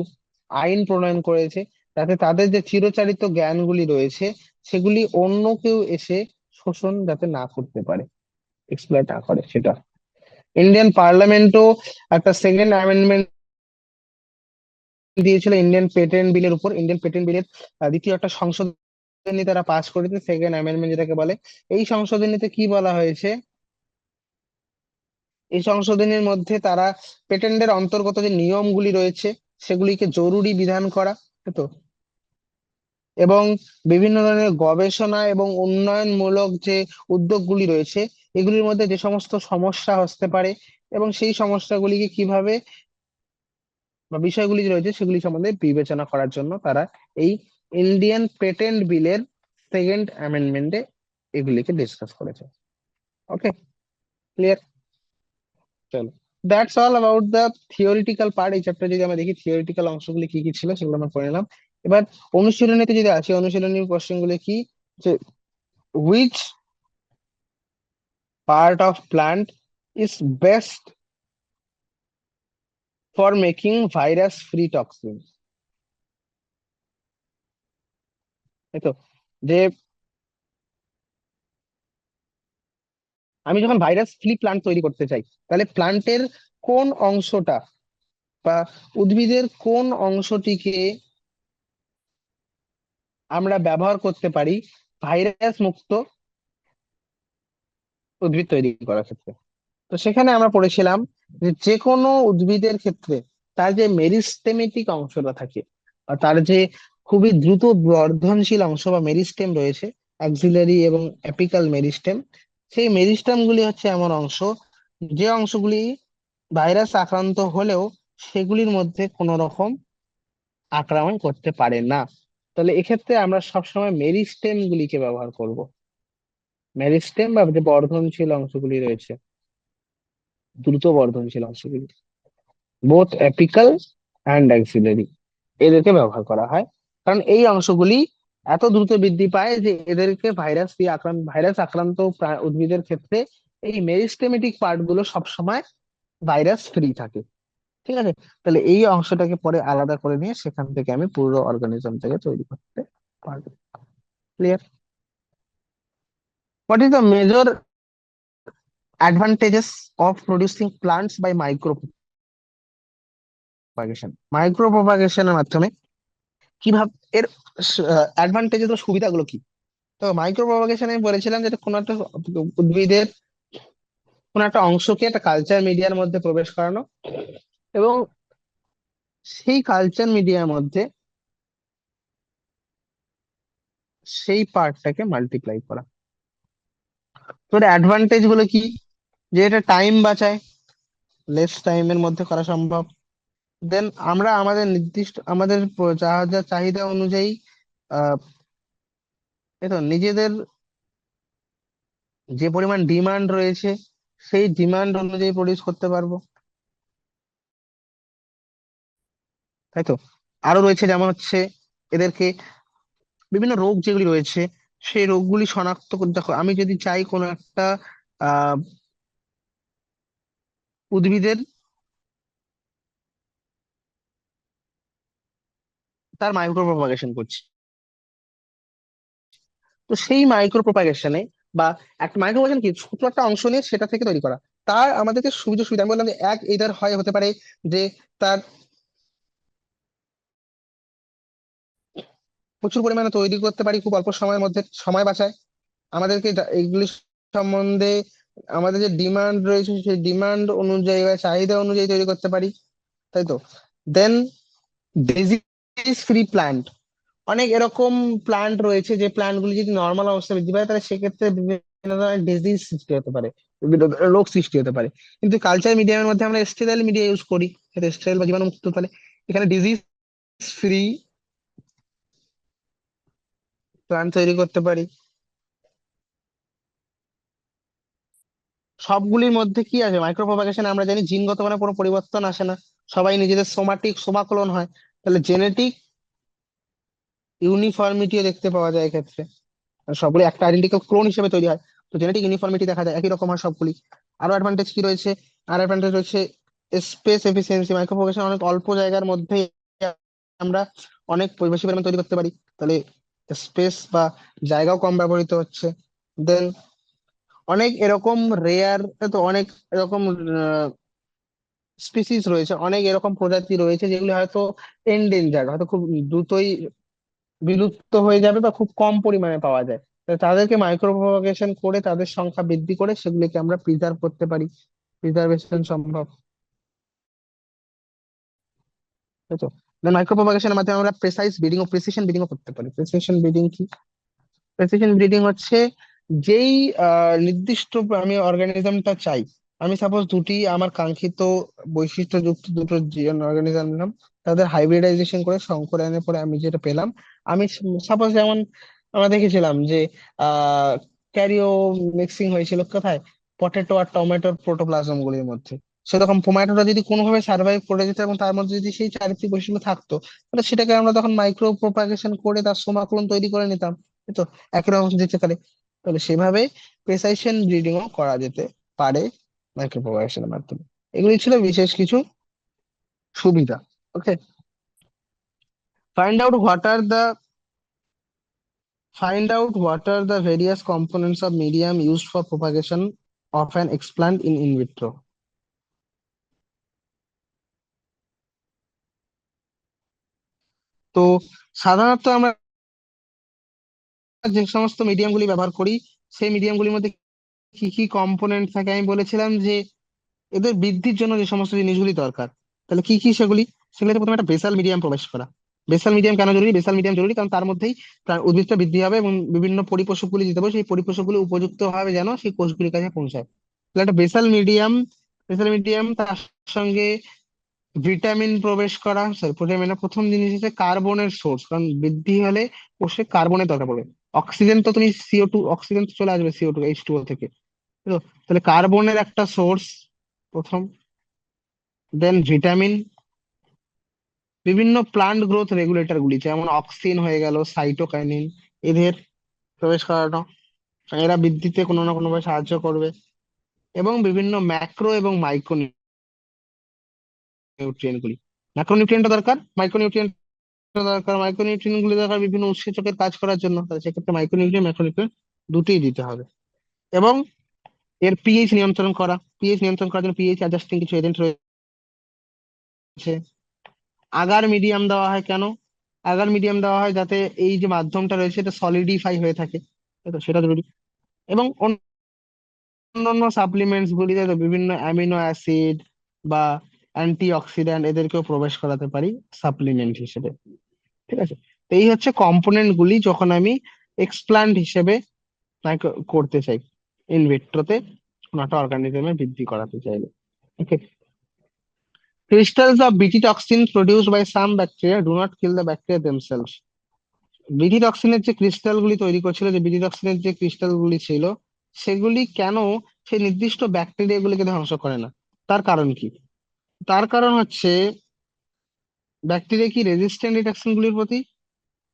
আইন প্রণয়ন করেছে, যাতে তাদের যে চিরচারিত জ্ঞানগুলি রয়েছে সেগুলি অন্য কেউ এসে শোষণ যাতে না করতে পারে, এক্সপ্লয়েট না করে সেটা। ইন্ডিয়ান পার্লামেন্টও একটা সেকেন্ড অ্যামেন্ডমেন্ট দিয়েছিল ইন্ডিয়ান পেটেন্ট বিলের উপর। ইন্ডিয়ান পেটেন্ট বিলের দ্বিতীয় একটা সংশোধনী তারা পাস করেছে, সেকেন্ড অ্যামেন্ডমেন্ট যেটাকে বলে। এই সংশোধনীতে কি বলা হয়েছে, এই সংশোধনীর মধ্যে তারা পেটেন্টের অন্তর্গত যে নিয়মগুলি রয়েছে সেগুলিকে জরুরি বিধান করা, তো, এবং বিভিন্ন ধরনের গবেষণা এবং উন্নয়নমূলক যে উদ্যোগগুলি রয়েছে, এগুলির মধ্যে যে সমস্ত সমস্যা আসতে পারে এবং সেই সমস্যাগুলিকে কিভাবে বা বিষয়গুলি যে রয়েছে সেগুলি সম্বন্ধে বিবেচনা করার জন্য তারা এই ইন্ডিয়ান পেটেন্ট বিলের সেকেন্ড অ্যামেন্ডমেন্টে এগুলিকে ডিসকাস করেছে। ওকে, ক্লিয়ার? চলো, that's all about the theoretical part. এই চ্যাপ্টার যদি আমরা দেখি থিওরিটিক্যাল অংশগুলি কি কি ছিল সেগুলো আমরা পড়ে নিলাম। এবার অনুশীলনীতে যদি আসি, অনুশীলনীর কোশ্চেন গুলো কি, যে which part of plant is best for making virus free toxin. তাই তো, যে আমি যখন ভাইরাস ফ্রি প্লান্ট তৈরি করতে চাই, তাহলে প্লান্টের কোন অংশটা বা উদ্ভিদের কোন অংশটিকে আমরা ব্যবহার করতে পারি ভাইরাস মুক্ত উদ্ভিদ তৈরি করার ক্ষেত্রে। তো সেখানে আমরা পড়েছিলাম যে যে কোনো উদ্ভিদের ক্ষেত্রে তার যে মেরিস্টেমেটিক অংশটা থাকে, বা তার যে খুবই দ্রুত বর্ধনশীল অংশ বা মেরিস্টেম রয়েছে, অ্যাক্সিলারি এবং অ্যাপিকাল মেরিস্টেম, সেই মেরিস্টেম গুলি হচ্ছে এমন অংশ যে অংশগুলি ভাইরাস আক্রান্ত হলেও সেগুলির মধ্যে কোনো রকম আক্রমণ করতে পারে না। তাহলে এক্ষেত্রে আমরা সবসময় মেরিস্টেম গুলিকে ব্যবহার করব। মেরিস্টেম বা যে বর্ধনশীল অংশগুলি রয়েছে, দ্রুত বর্ধনশীল অংশগুলি, বোথ অ্যাপিকাল অ্যান্ড অ্যাক্সিলারি, এদেরকে ব্যবহার করা হয়। কারণ এই অংশগুলি এত দ্রুত বৃদ্ধি পায় যে এদেরকে ভাইরাস আক্রান্ত উদ্ভিদের ক্ষেত্রে এই মেরিস্টেমেটিক পার্ট গুলো সবসময় ভাইরাস ফ্রি থাকে। ঠিক আছে, তাহলে এই অংশটাকে পরে আলাদা করে নিয়ে সেখান থেকে আমি পুরো অর্গানিজম থেকে তৈরি করতে পারবো। Clear? What is the major advantages of producing plants by micropropagation? মাইক্রো প্রপাগেশনের মাধ্যমে কিভাবে এর অ্যাডভান্টেজেস ও সুবিধাগুলো কি? তো মাইক্রো প্রপাগেশন আমি বলেছিলাম যেটা কোনো একটা উদ্ভিদের কোনো একটা অংশকে একটা কালচার মিডিয়ার মধ্যে প্রবেশ করানো, এবং সেই কালচার মিডিয়ার মধ্যে সেই পার্টটাকে মাল্টিপ্লাই করা। তো এর অ্যাডভান্টেজ গুলো কি? যে এটা টাইম বাঁচায়, লেস টাইমের মধ্যে করা সম্ভব। দেন আমরা আমাদের নির্দিষ্ট আমাদের যা যা চাহিদা অনুযায়ী আহ নিজেদের যে পরিমাণ ডিমান্ড রয়েছে সেই ডিমান্ড অনুযায়ী প্রডিউস করতে পারবো, তাই তো। আরো রয়েছে যেমন হচ্ছে এদেরকে বিভিন্ন রোগ যেগুলি রয়েছে সেই রোগগুলি শনাক্ত করে, দেখো আমি যদি চাই কোনো একটা আহ উদ্ভিদের তার মাইক্রো প্রপাগেশন করছি, তো সেই মাইক্রো প্রপাগেশনে বা একটা মাইক্রো প্রপাগেশন কি, ছোট একটা অংশ নিয়ে সেটা থেকে তৈরি করা। তার আমাদেরকে সুবিধা সুবিধা আমি বললাম যে এক এদের হয় হতে পারে যে তার প্রচুর পরিমাণে তৈরি করতে পারি খুব অল্প সময়ের মধ্যে, সময় বাঁচায় আমাদেরকে। এইগুলি সম্বন্ধে আমাদের যে ডিমান্ড রয়েছে সেই ডিমান্ড অনুযায়ী বা চাহিদা অনুযায়ী তৈরি করতে পারি, তাই তো। দেন ডিজিজ ফ্রি প্ল্যান্ট, অনেক এরকম প্ল্যান্ট রয়েছে যে প্ল্যান্ট গুলি যদি নর্মাল অবস্থায় বৃদ্ধি পায় তাহলে সেক্ষেত্রে বিভিন্ন ধরনের ডিজিজ সৃষ্টি হতে পারে, বিভিন্ন ধরনের রোগ সৃষ্টি হতে পারে। কিন্তু কালচার মিডিয়ামের মধ্যে আমরা স্টেরাইল মিডিয়া ইউজ করি, সেটা স্টেরাইল বা জীবাণু মুক্ত, তাহলে এখানে ডিজিজ ফ্রি প্ল্যান্ট তৈরি করতে পারি। সবগুলির মধ্যে কি আছে, মাইক্রো প্রপাগেশন আমরা জানি জিনগত মানে কোনো পরিবর্তন আসে না, সবাই নিজেদের সোমাক্লোন হয়, তাহলে জেনেটিক ইউনিফর্মিটিও দেখতে পাওয়া যায় এক্ষেত্রে। আর সবগুলো একটা আইডেন্টিক্যাল ক্লোন হিসেবে তৈরি হয়, তো জেনেটিক ইউনিফর্মিটি দেখা যায়, একই রকম হয় সবগুলি। আরো অ্যাডভান্টেজ কি রয়েছে? আর অ্যাডভান্টেজ রয়েছে স্পেস এফিসিয়েন্সি, মাইক্রো প্রপাগেশন অনেক অল্প জায়গার মধ্যে আমরা অনেক বেশি পরিমাণ তৈরি করতে পারি, তাহলে স্পেস বা জায়গাও কম ব্যবহৃত হচ্ছে। দেন অনেক এরকম রেয়ার, তো অনেক এরকম স্পিসিস রয়েছে, অনেক এরকম প্রজাতি রয়েছে যেগুলি হয়তো এন্ডেঞ্জার্ড, হয়তো খুব দ্রুতই বিলুপ্ত হয়ে যাবে বা খুব কম পরিমাণে পাওয়া যায়। তো তাদেরকে মাইক্রো প্রপাগেশন করে তাদের সংখ্যা বৃদ্ধি করে সেগুলিকে আমরা প্রিজার্ভ করতে পারি, প্রিজার্ভেশন সম্ভব, তাই তো। মাইক্রো প্রপাগেশনের মাধ্যমে আমরা প্রেসাইজ ব্রিডিং ও প্রিসিশন ব্রিডিং ও করতে পারি। প্রিসিশন ব্রিডিং কি? প্রেসিশন ব্রিডিং হচ্ছে যেই নির্দিষ্ট আমি অর্গানিজমটা চাই, আমি সাপোজ দুটি আমার কাঙ্ক্ষিত বৈশিষ্ট্যযুক্ত দুটো অর্গানিজম নিলাম, তাদের হাইব্রিডাইজেশন করে সংকরায়নের পরে আমি যেটা পেলাম, আমি সাপোজ যেমন আমরা দেখেছিলাম যে ক্যারিও মিক্সিং হয়েছিল কোথায়, পটেটো আর টমেটোর প্রোটোপ্লাজম গুলির মধ্যে। সেরকম টমেটোটা যদি কোনোভাবে সার্ভাইভ করে যেত এবং তার মধ্যে যদি সেই চারিত্রিক বৈশিষ্ট্য থাকতো, তাহলে সেটাকে আমরা তখন মাইক্রো প্রপাগেশন করে তার সমাক্লন তৈরি করে নিতাম, এই তো, একই রকম যেতে পারে। তাহলে সেভাবে প্রেসাইশন ব্রিডিং ও করা যেতে পারে মাইক্রো প্রপাগেশনের মাধ্যমে। এগুলি ছিল বিশেষ কিছু সুবিধা। Okay, find out what are the find out what are the various components of medium used for propagation of an explant in vitro. তো সাধারণত আমরা যে সমস্ত মিডিয়াম গুলি ব্যবহার করি সেই মিডিয়াম গুলির মধ্যে কি কি কম্পোনেন্ট থাকে, আমি বলেছিলাম যে এদের বৃদ্ধির জন্য যে সমস্ত জিনিসগুলি দরকার, তাহলে কি কি সেগুলি? সেগুলোতে প্রথমে একটা বেসাল মিডিয়াম প্রবেশ করা। বেসাল মিডিয়াম কেন জরুরি? বেসাল মিডিয়াম জরুরি কারণ তার মধ্যেই উদ্ভিদটা বৃদ্ধি হবে এবং বিভিন্ন পরিপোষকগুলি দিতে হবে, সেই পরিপোষকগুলি উপযুক্ত ভাবে যেন সেই কোষগুলির কাছে পৌঁছায়। তাহলে একটা বেসাল মিডিয়াম তার সঙ্গে ভিটামিন প্রবেশ করা, সরি ভিটামিনের প্রথম জিনিস হচ্ছে কার্বনের সোর্স, কারণ বৃদ্ধি হলে কোষে কার্বনের দরকার পড়বে। অক্সিজেন তো তুমি CO2, অক্সিজেন তো চলে আসবে CO2 H2O থেকে, তো তাহলে কার্বনের একটা সোর্স প্রথম। দেন ভিটামিন, বিভিন্ন প্লান্ট গ্রোথ রেগুলেটর গুলি যেমন অক্সিন হয়ে গেল, সাইটোকাইনিন, এদের প্রবেশ করানো, এরা বৃদ্ধিতে কোনো না কোনো ভাবে সাহায্য করবে। এবং বিভিন্ন ম্যাক্রো এবং মাইক্রো নিউট্রিয়েন্ট গুলি, ম্যাক্রো নিউট্রিয়েন্ট দরকার, মাইক্রো নিউট্রিয়েন্ট দরকার, মাইক্রো নিউট্রিয়েন্ট গুলি দরকার বিভিন্ন উৎসেচকের কাজ করার জন্য, তাহলে সেক্ষেত্রে মাইক্রো নিউট্রিয়েন্ট ম্যাক্রো নিউট্রিয়েন্ট দুটোই দিতে হবে। এবং এর পিএইচ নিয়ন্ত্রণ করা, পিএইচ নিয়ন্ত্রণ করার জন্য পিএইচ অ্যাডজাস্টিং কিছু এজেন্ট রয়েছে। আগার মিডিয়াম দেওয়া হয় কেন? আগার মিডিয়াম দেওয়া হয় যাতে এই যে মাধ্যমটা রয়েছে এটা সলিডিফাই হয়ে থাকে, তাই তো, সেটা জরুরি। এবং অন্যান্য সাপ্লিমেন্টস গুলিতে তো বিভিন্ন অ্যামিনো অ্যাসিড বা অ্যান্টি অক্সিডেন্ট এদেরকেও প্রবেশ করাতে পারি সাপ্লিমেন্ট হিসেবে। ঠিক আছে, তো এই হচ্ছে কম্পোনেন্ট গুলি যখন আমি এক্সপ্ল্যান্ট হিসেবে করতে চাই, ইনভিট্রোতে কোনো একটা অর্গানিজমে বৃদ্ধি করাতে চাইলে। ওকে, crystals of bt toxin produced by some bacteria do not kill the bacteria themselves. বিটি টক্সিনের যে ক্রিস্টাল গুলি তৈরি করছিল, যে বিটি টক্সিনের যে ক্রিস্টাল গুলি ছিল, সেগুলি কেন সেই নির্দিষ্ট ব্যাকটেরিয়া গুলিকে ধ্বংস করে না? তার কারণ কি? তার কারণ হচ্ছে ব্যাকটেরিয়া কি রেজিস্ট্যান্ট এই টক্সিন গুলির প্রতি,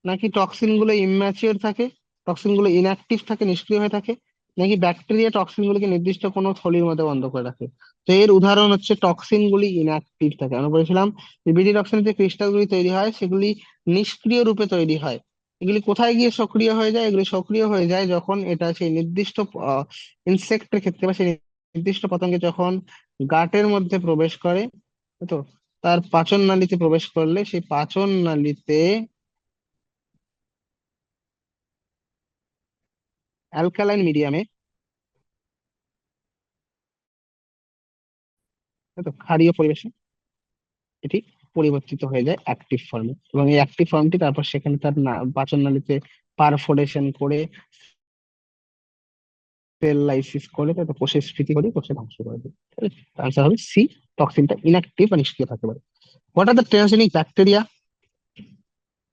নাকি টক্সিন গুলো ইম্যাচিওর থাকে, টক্সিন গুলো ইনঅ্যাক্টিভ থাকে, নিষ্ক্রিয় হয়ে থাকে, নাকি ব্যাকটেরিয়া টক্সিন গুলিকে নির্দিষ্ট কোনো থলির মধ্যে বন্ধ করে রাখে? তো এর উদাহরণ হচ্ছে টক্সিন গুলি ইনঅ্যাক্টিভ থাকে। আমরা বলেছিলাম যে বিডি টক্সিনের যে ক্রিস্টাল গুলি তৈরি হয় সেগুলি নিষ্ক্রিয় রূপে তৈরি হয়। এগুলি কোথায় গিয়ে সক্রিয় হয়ে যায়? এগুলি সক্রিয় হয়ে যায় যখন এটা সেই নির্দিষ্ট ইনসেক্টের ক্ষেত্রে বা সেই নির্দিষ্ট পতঙ্গে যখন গাটের মধ্যে প্রবেশ করে। তো তার পাচন নালীতে প্রবেশ করলে সেই পাচন নালীতে অ্যালকালাইন মিডিয়ামে, তো ক্ষারীয় পরিবেশে এটি পরিবর্তিত হয়ে যায় অ্যাক্টিভ ফর্মে, এবং এই অ্যাক্টিভ ফর্মটি তারপর সেখানে তার পাচন নালীতে পারফোরেশন করে, সেল লাইসিস করে, তারপর কোষের স্ফীতি করে কোষে ধ্বংস করে দেয়। আনসার হবে সি, টক্সিনটা ইনঅ্যাক্টিভ বা নিষ্ক্রিয় থাকতে পারে। What are the transgenic bacteria?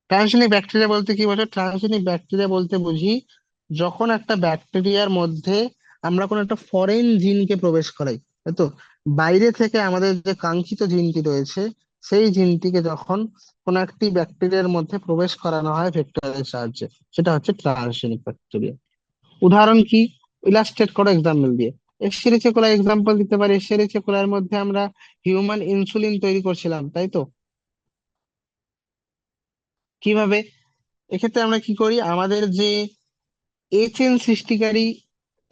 Transgenic bacteria বলতে কি বোঝো? ট্রান্সজেনিক ব্যাকটেরিয়া বলতে বুঝি যখন একটা ব্যাকটেরিয়ার মধ্যে আমরা কোনো একটা ফরেন জিনকে প্রবেশ করাই, তাই তো, বাইরে থেকে আমাদের যে কাঙ্ক্ষিত জিনটি রয়েছে সেই জিনটিকে যখন কোনো একটি ব্যাকটেরিয়ার মধ্যে প্রবেশ করানো হয় ভেক্টরের সাহায্যে, সেটা হচ্ছে ট্রান্সজেনিক ব্যাকটেরিয়া। উদাহরণ কি? ইলাস্ট্রেট করো এক্সাম্পল দিয়ে। এscherichia coli এক্সাম্পল দিতে পারি। এscherichia coli এর মধ্যে আমরা হিউম্যান ইনসুলিন তৈরি করছিলাম, তাই তো? কিভাবে? এক্ষেত্রে আমরা কি করি, আমাদের যে এইচএন সৃষ্টিকারী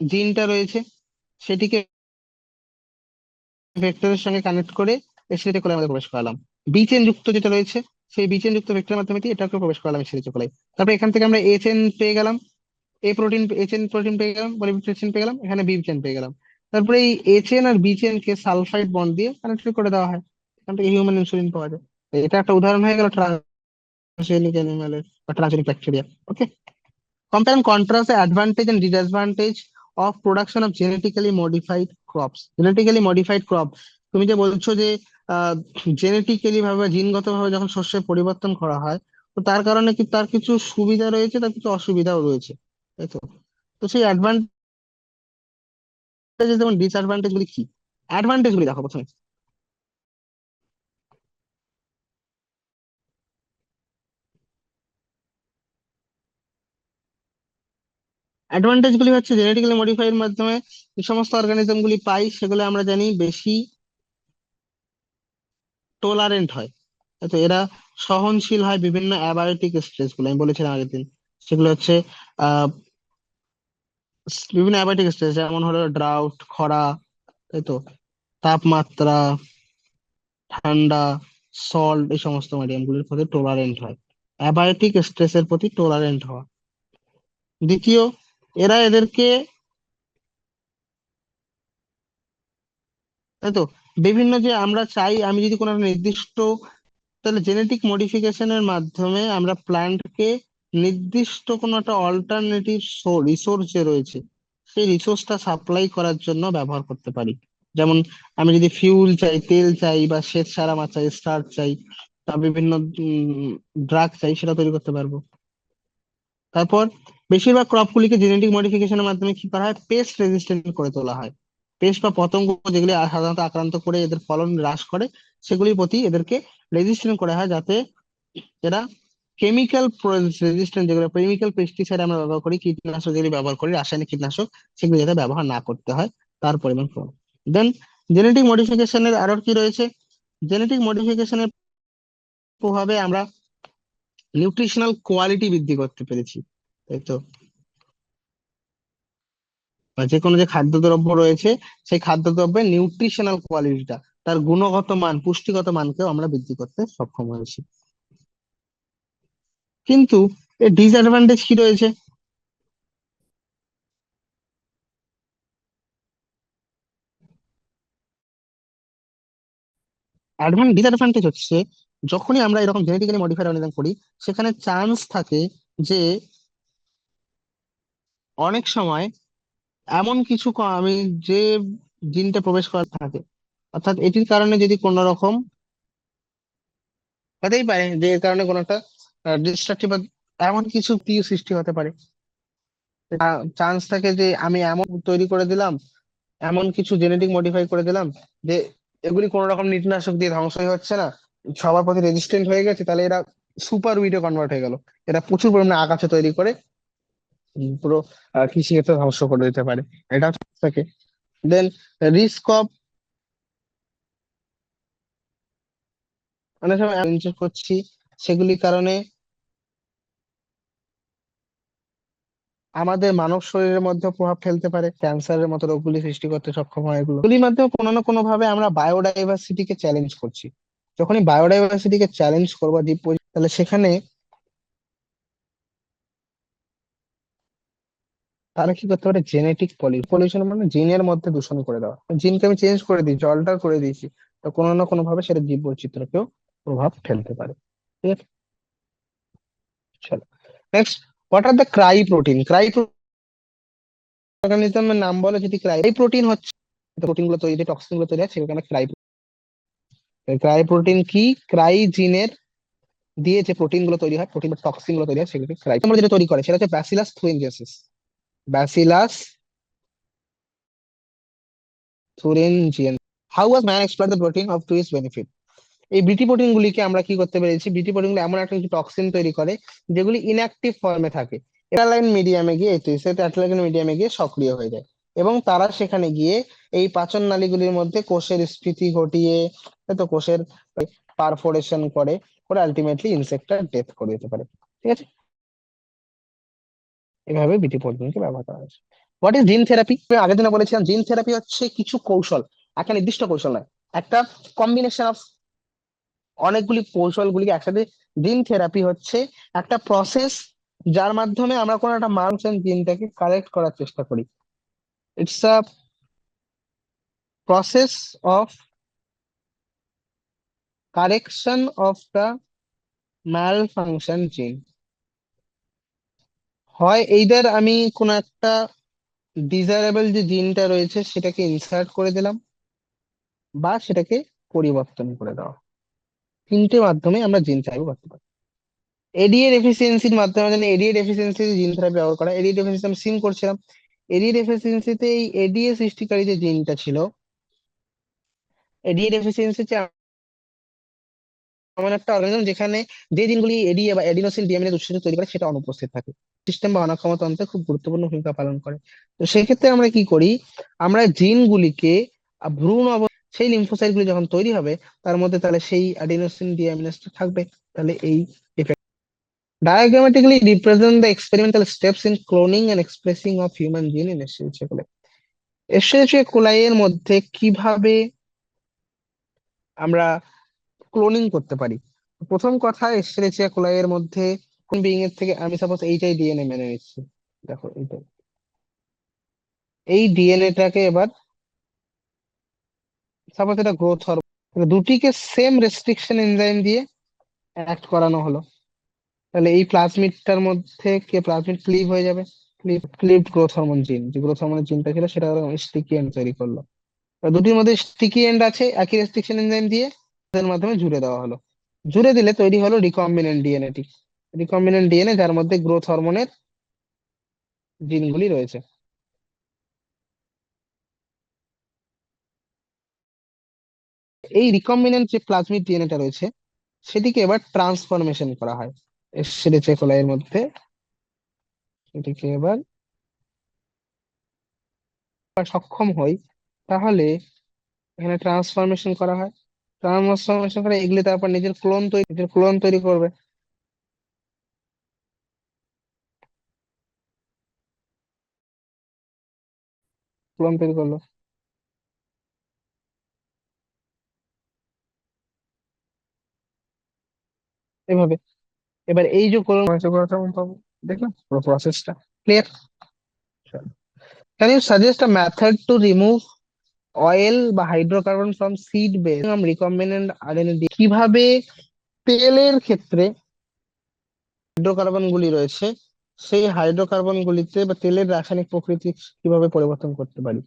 জিনটা রয়েছে সেটিকে ভেক্টরের সঙ্গে কানেক্ট করে এসিডিটি কোলায় আমাদের প্রবেশ করালাম। বিচেন যুক্ত যেটা রয়েছে সেই বিচেন যুক্ত ভেক্টরের মাধ্যমে কি এটাকে প্রবেশ করালাম এসিডিটি কোলায়। তারপর এখান থেকে আমরা এইচএন পেয়ে গেলাম, এ প্রোটিন এইচএন প্রোটিন পেয়ে গেলাম, পলিপেপটাইড চেইন পেয়ে গেলাম, এখানে বি চেইন পেয়ে গেলাম। তারপরে এই এইচএন আর বি চেইন কে সালফাইড বন্ড দিয়ে কানেক্ট করে দেওয়া হয়, এখান থেকে হিউম্যান ইনসুলিন পাওয়া যায়। তো এটা একটা উদাহরণ হয়ে গেল ট্রান্সজেনিক অ্যানিমালের বা transgenic bacteria. Okay, compare and contrast the advantage and disadvantage of production of genetically modified crops. Genetically modified crop, তুমি যে বলছো যে জেনেটিক্যালি ভাবে জিনগত ভাবে যখন শস্যের পরিবর্তন করা হয়, তো তার কারণে কি তার কিছু সুবিধা রয়েছে, তার কিছু অসুবিধাও রয়েছে, তাই তো? তো সেই অ্যাডভান্টেজ এবং ডিসঅ্যাডভান্টেজ গুলি কি? অ্যাডভান্টেজ গুলি দেখো প্রথমে। অ্যাডভান্টেজ গুলি হচ্ছে জেনেটিক্যালি মডিফাইড মাধ্যমে যে সমস্ত অর্গানিজম গুলি পাই সেগুলো আমরা জানি বেশি টলারেন্ট হয়, তো এরা সহনশীল হয় বিভিন্ন অ্যাবায়োটিক স্ট্রেস গুলো, আমি বলেছিলাম আগের দিন। সেগুলো হচ্ছে আহ বিভিন্ন অ্যাবায়োটিক স্ট্রেস, যেমন হলো ড্রাউট, খরা, তাই তো, তাপমাত্রা, ঠান্ডা, সল্ট, এই সমস্ত মিডিয়াম গুলির প্রতি টলারেন্ট হয়। অ্যাবায়োটিক স্ট্রেসের প্রতি টলারেন্ট হওয়া। দ্বিতীয়, এরা এদেরকে, তাই তো, বিভিন্ন যে আমরা চাই, আমি যদি কোনো একটা নির্দিষ্ট, তাহলে জেনেটিক মডিফিকেশনের মাধ্যমে আমরা প্ল্যান্টকে নির্দিষ্ট কোনো একটা অল্টারনেটিভ রিসোর্স যে রয়েছে সেই রিসোর্সটা সাপ্লাই করার জন্য ব্যবহার করতে পারি। যেমন আমি যদি ফিউল চাই, তেল চাই, বা শ্বেত সার আমার চাই, স্টার্চ চাই, বা বিভিন্ন ড্রাগ চাই, সেটা তৈরি করতে পারবো। তারপর বেশিরভাগ ক্রপগুলিকে জেনেটিক মডিফিকেশনের মাধ্যমে কি করা হয়, পেস্ট রেজিস্ট্যান্ট করে তোলা হয়। পেস্ট বা পতঙ্গ যেগুলি সাধারণত আক্রান্ত করে এদের ফলন হ্রাস করে, সেগুলির প্রতি এদেরকে রেজিস্ট্যান্ট করা হয়, যাতে এরা কেমিক্যাল রেজিস্ট্যান্ট, যেগুলো কেমিক্যাল পেস্টিসাইড আমরা ব্যবহার করি, কীটনাশক যেগুলি ব্যবহার করি, রাসায়নিক কীটনাশক, সেগুলো যাতে ব্যবহার না করতে হয়, তার পরিমাণ কম। দেন জেনেটিক মডিফিকেশনের আরো কি রয়েছে? জেনেটিক মডিফিকেশনের প্রভাবে আমরা নিউট্রিশনাল কোয়ালিটি বৃদ্ধি করতে পেরেছি, তাই তো। বা যে কোনো যে খাদ্যদ্রব্য রয়েছে সেই খাদ্যদ্রব্যের নিউট্রিশনাল কোয়ালিটিটা, তার গুণগত মান, পুষ্টিগত মানকেও আমরা বৃদ্ধি করতে সক্ষম হয়েছি। কিন্তু এর ডিসঅ্যাডভান্টেজ কি রয়েছে? ডিসঅ্যাডভান্টেজ হচ্ছে যখনই আমরা এরকম জেনেটিক্যালি মডিফাইড অর্গানিজম করি, সেখানে চান্স থাকে যে অনেক সময় এমন কিছু আমি যে জিনটা প্রবেশ করা থাকে, অর্থাৎ এটির কারণে যদি কোনো রকম হতেই পারে যে এর কারণে কোনো একটা ডিস্ট্রাকটিভ বা এমন কিছু সৃষ্টি হতে পারে। চান্স থাকে যে আমি এমন তৈরি করে দিলাম, এমন কিছু জেনেটিক মডিফাই করে দিলাম যে এগুলি কোনো রকম কীটনাশক দিয়ে ধ্বংসই হচ্ছে না, সবার প্রতি রেজিস্ট্যান্ট হয়ে গেছে, তাহলে এরা সুপার উইডে কনভার্ট হয়ে গেল। এরা প্রচুর পরিমাণে আগাছা তৈরি করে পুরো কৃষিক্ষেত্র ধ্বংস করে দিতে পারে। এটা থাকে। দেন রিস্ক অফ, অনেক সময় ইনজেক্ট করছি, সেগুলির কারণে আমাদের মানব শরীরের মধ্যে প্রভাব ফেলতে পারে, ক্যান্সারের মতো রোগগুলি সৃষ্টি করতে সক্ষম হয়। এগুলির মাধ্যমে কোনো না কোনো ভাবে আমরা বায়োডাইভার্সিটিকে চ্যালেঞ্জ করছি। যখনই বায়োডাইভার্সিটিকে চ্যালেঞ্জ করবো তাহলে সেখানে তারা কি করতে পারে, জেনেটিক পলিউশন মানে জিনের মধ্যে দূষণ করে দেওয়া। জিনকে আমি চেঞ্জ করে দিয়েছি, অল্টার করে দিয়েছি, তো কোনো না কোনো ভাবে সেটা জীব বৈচিত্র্যকেও প্রভাব ফেলতে পারে। ঠিক আছে, চলো next. What are the cry protein? অর্গানিজমের নাম বলে যদি ক্রাই প্রোটিন হচ্ছে, প্রোটিন গুলো তৈরি, টক্সিন গুলো তৈরি হয় সেখানে ক্রাই প্রোটিন কি? ক্রাই জিনের দিয়ে যে প্রোটিন গুলো তৈরি হয়, প্রোটিন বা টক্সিন গুলো তৈরি হয়, সেগুলো ক্রাই আমরা যেটা তৈরি করে সেটা হচ্ছে bacillus thuringiensis. Bacillus thuringiensis. How was man exploit the protein of to is benefit? এই বিটি প্রোটিন গুলিকে আমরা কি করতে পেরেছি, বিটি প্রোটিন গুলো এমন একটা কিছু টক্সিন তৈরি করে যেগুলি ইনঅ্যাক্টিভ ফর্মে থাকে, অ্যালাইন মিডিয়ামে গিয়ে অ্যালাইন মিডিয়ামে গিয়ে সক্রিয় হয়ে যায়, এবং তারা সেখানে গিয়ে এই পাচন নালীগুলির মধ্যে কোষের স্ফীতি ঘটিয়ে, তো কোষের পারফোরেশন করে করে আলটিমেটলি ইনসেক্টটা ডেথ করে দিতে পারে। ঠিক আছে, এভাবে বিটি প্রোটিনকে ব্যবহার করা হয়েছে। What is gene therapy? আমি আগের দিনে বলেছিলাম জিন থেরাপি হচ্ছে কিছু কৌশল, একটা নির্দিষ্ট কৌশল নয়, একটা কম্বিনেশন অফ অনেকগুলি কৌশলগুলিকে একসাথে। জিন থেরাপি হচ্ছে একটা প্রসেস যার মাধ্যমে আমরা কোনো একটা মানুষের জিনটাকে কারেক্ট করার চেষ্টা করি। It's a process of correction of the malfunction gene. হয় এইদার আমি কোন একটা ডিজায়ারেবল যে জিনটা রয়েছে সেটাকে ইনসার্ট করে দিলাম, বা সেটাকে পরিবর্তন করে দেওয়া। তিনটে মাধ্যমে আমরা জিন থেরাপি করতে পারি। এডিএ ডেফিসিয়েন্সির মাধ্যমে, যেন এডিএ ডেফিসিয়েন্সি জিন থেরাপি ব্যবহার করা। এডিএ ডেফিসিয়েন্সি আমি সিন করছিলাম, এডিএ ডেফিসিয়েন্সিতে এই এডিএ সৃষ্টিকারী যে জিনটা ছিল, এডিএ ডেফিসিয়েন্সি হচ্ছে এমন একটা অর্গানিজম যেখানে যে জিনগুলি এডি বা এডিনোসিন ডিএমএনএ উৎসেচক তৈরি করে সেটা অনুপস্থিত থাকে, সিস্টেম বা অনাক্ষমতা খুব গুরুত্বপূর্ণ ভূমিকা পালন করে। তো সেক্ষেত্রে আমরা কি করি, আমরা জিনগুলিকে ভ্রূণ সেই লিম্ফোসাইট গুলি যখন তৈরি হবে তার মধ্যে তাহলে সেই অ্যাডিনোসিন ডিএমএনএসটা থাকবে, তাহলে এই diagrammatically represent the experimental steps in cloning and expressing of human gene in Escherichia coli. এস্চেরিচিয়া কোলাই এর মধ্যে কিভাবে আমরা ক্লোনিং করতে পারি? প্রথম কথা, এস্চেরিচিয়া কোলাই এর মধ্যে কোন বিইং এর থেকে আমি সাপোজ এইটাই ডিএনএ মেনে নিচ্ছি, দেখো এইটা, এই ডিএনএটাকে এবার সাপোজ এটা গ্রোথ হরমোন, দুটিকে সেম রেস্ট্রিকশন এনজাইম দিয়ে অ্যাক্ট করানো হলো, তাহলে এই প্লাজমিডটার মধ্যে কে প্লাজমিড ক্লিভ হয়ে যাবে, ক্লিভড গ্রোথ হরমোন জিন, যে গ্রোথ হরমোনের জিনটা ছিল সেটা স্টিকি এন্ড তৈরি করলো। তো দুটির মধ্যে স্টিকি এন্ড আছে, একই রেস্ট্রিকশন এনজাইম দিয়ে এর মাধ্যমে জুড়ে দেওয়া হলো। জুড়ে দিলে তৈরি হলো রিকম্বিনেন্ট ডিএনএটি, রিকম্বিনেন্ট ডিএনএ যার মধ্যে গ্রোথ হরমোনের জিনগুলি রয়েছে। এই রিকম্বিনেন্ট যে প্লাজমিড ডিএনএটা রয়েছে সেটিকে এবার ট্রান্সফরমেশন করা হয় এস্চেরিচিয়া কোলাই এর মধ্যে, সেটিকে এবার সক্ষম হই, তাহলে এখানে ট্রান্সফরমেশন করা হয়। ট্রান্সফরমেশন করে এগুলি তারপর নিজের ক্লোন তৈরি করবে। ক্লোন তৈরি করলো এভাবে। এবার এই যে ক্লোন হয়েছে কত কেমন পাবো, দেখলাম পুরো প্রসেসটা clear. Can you suggest a method to remove oil বা hydrocarbon from seed base recombinant RNA দিয়ে কিভাবে তেলের ক্ষেত্রে হাইড্রোকার্বন গুলি রয়েছে সেই হাইড্রোকার্বন গুলিতে বা তেলের রাসায়নিক প্রকৃতি কিভাবে পরিবর্তন করতে পারি,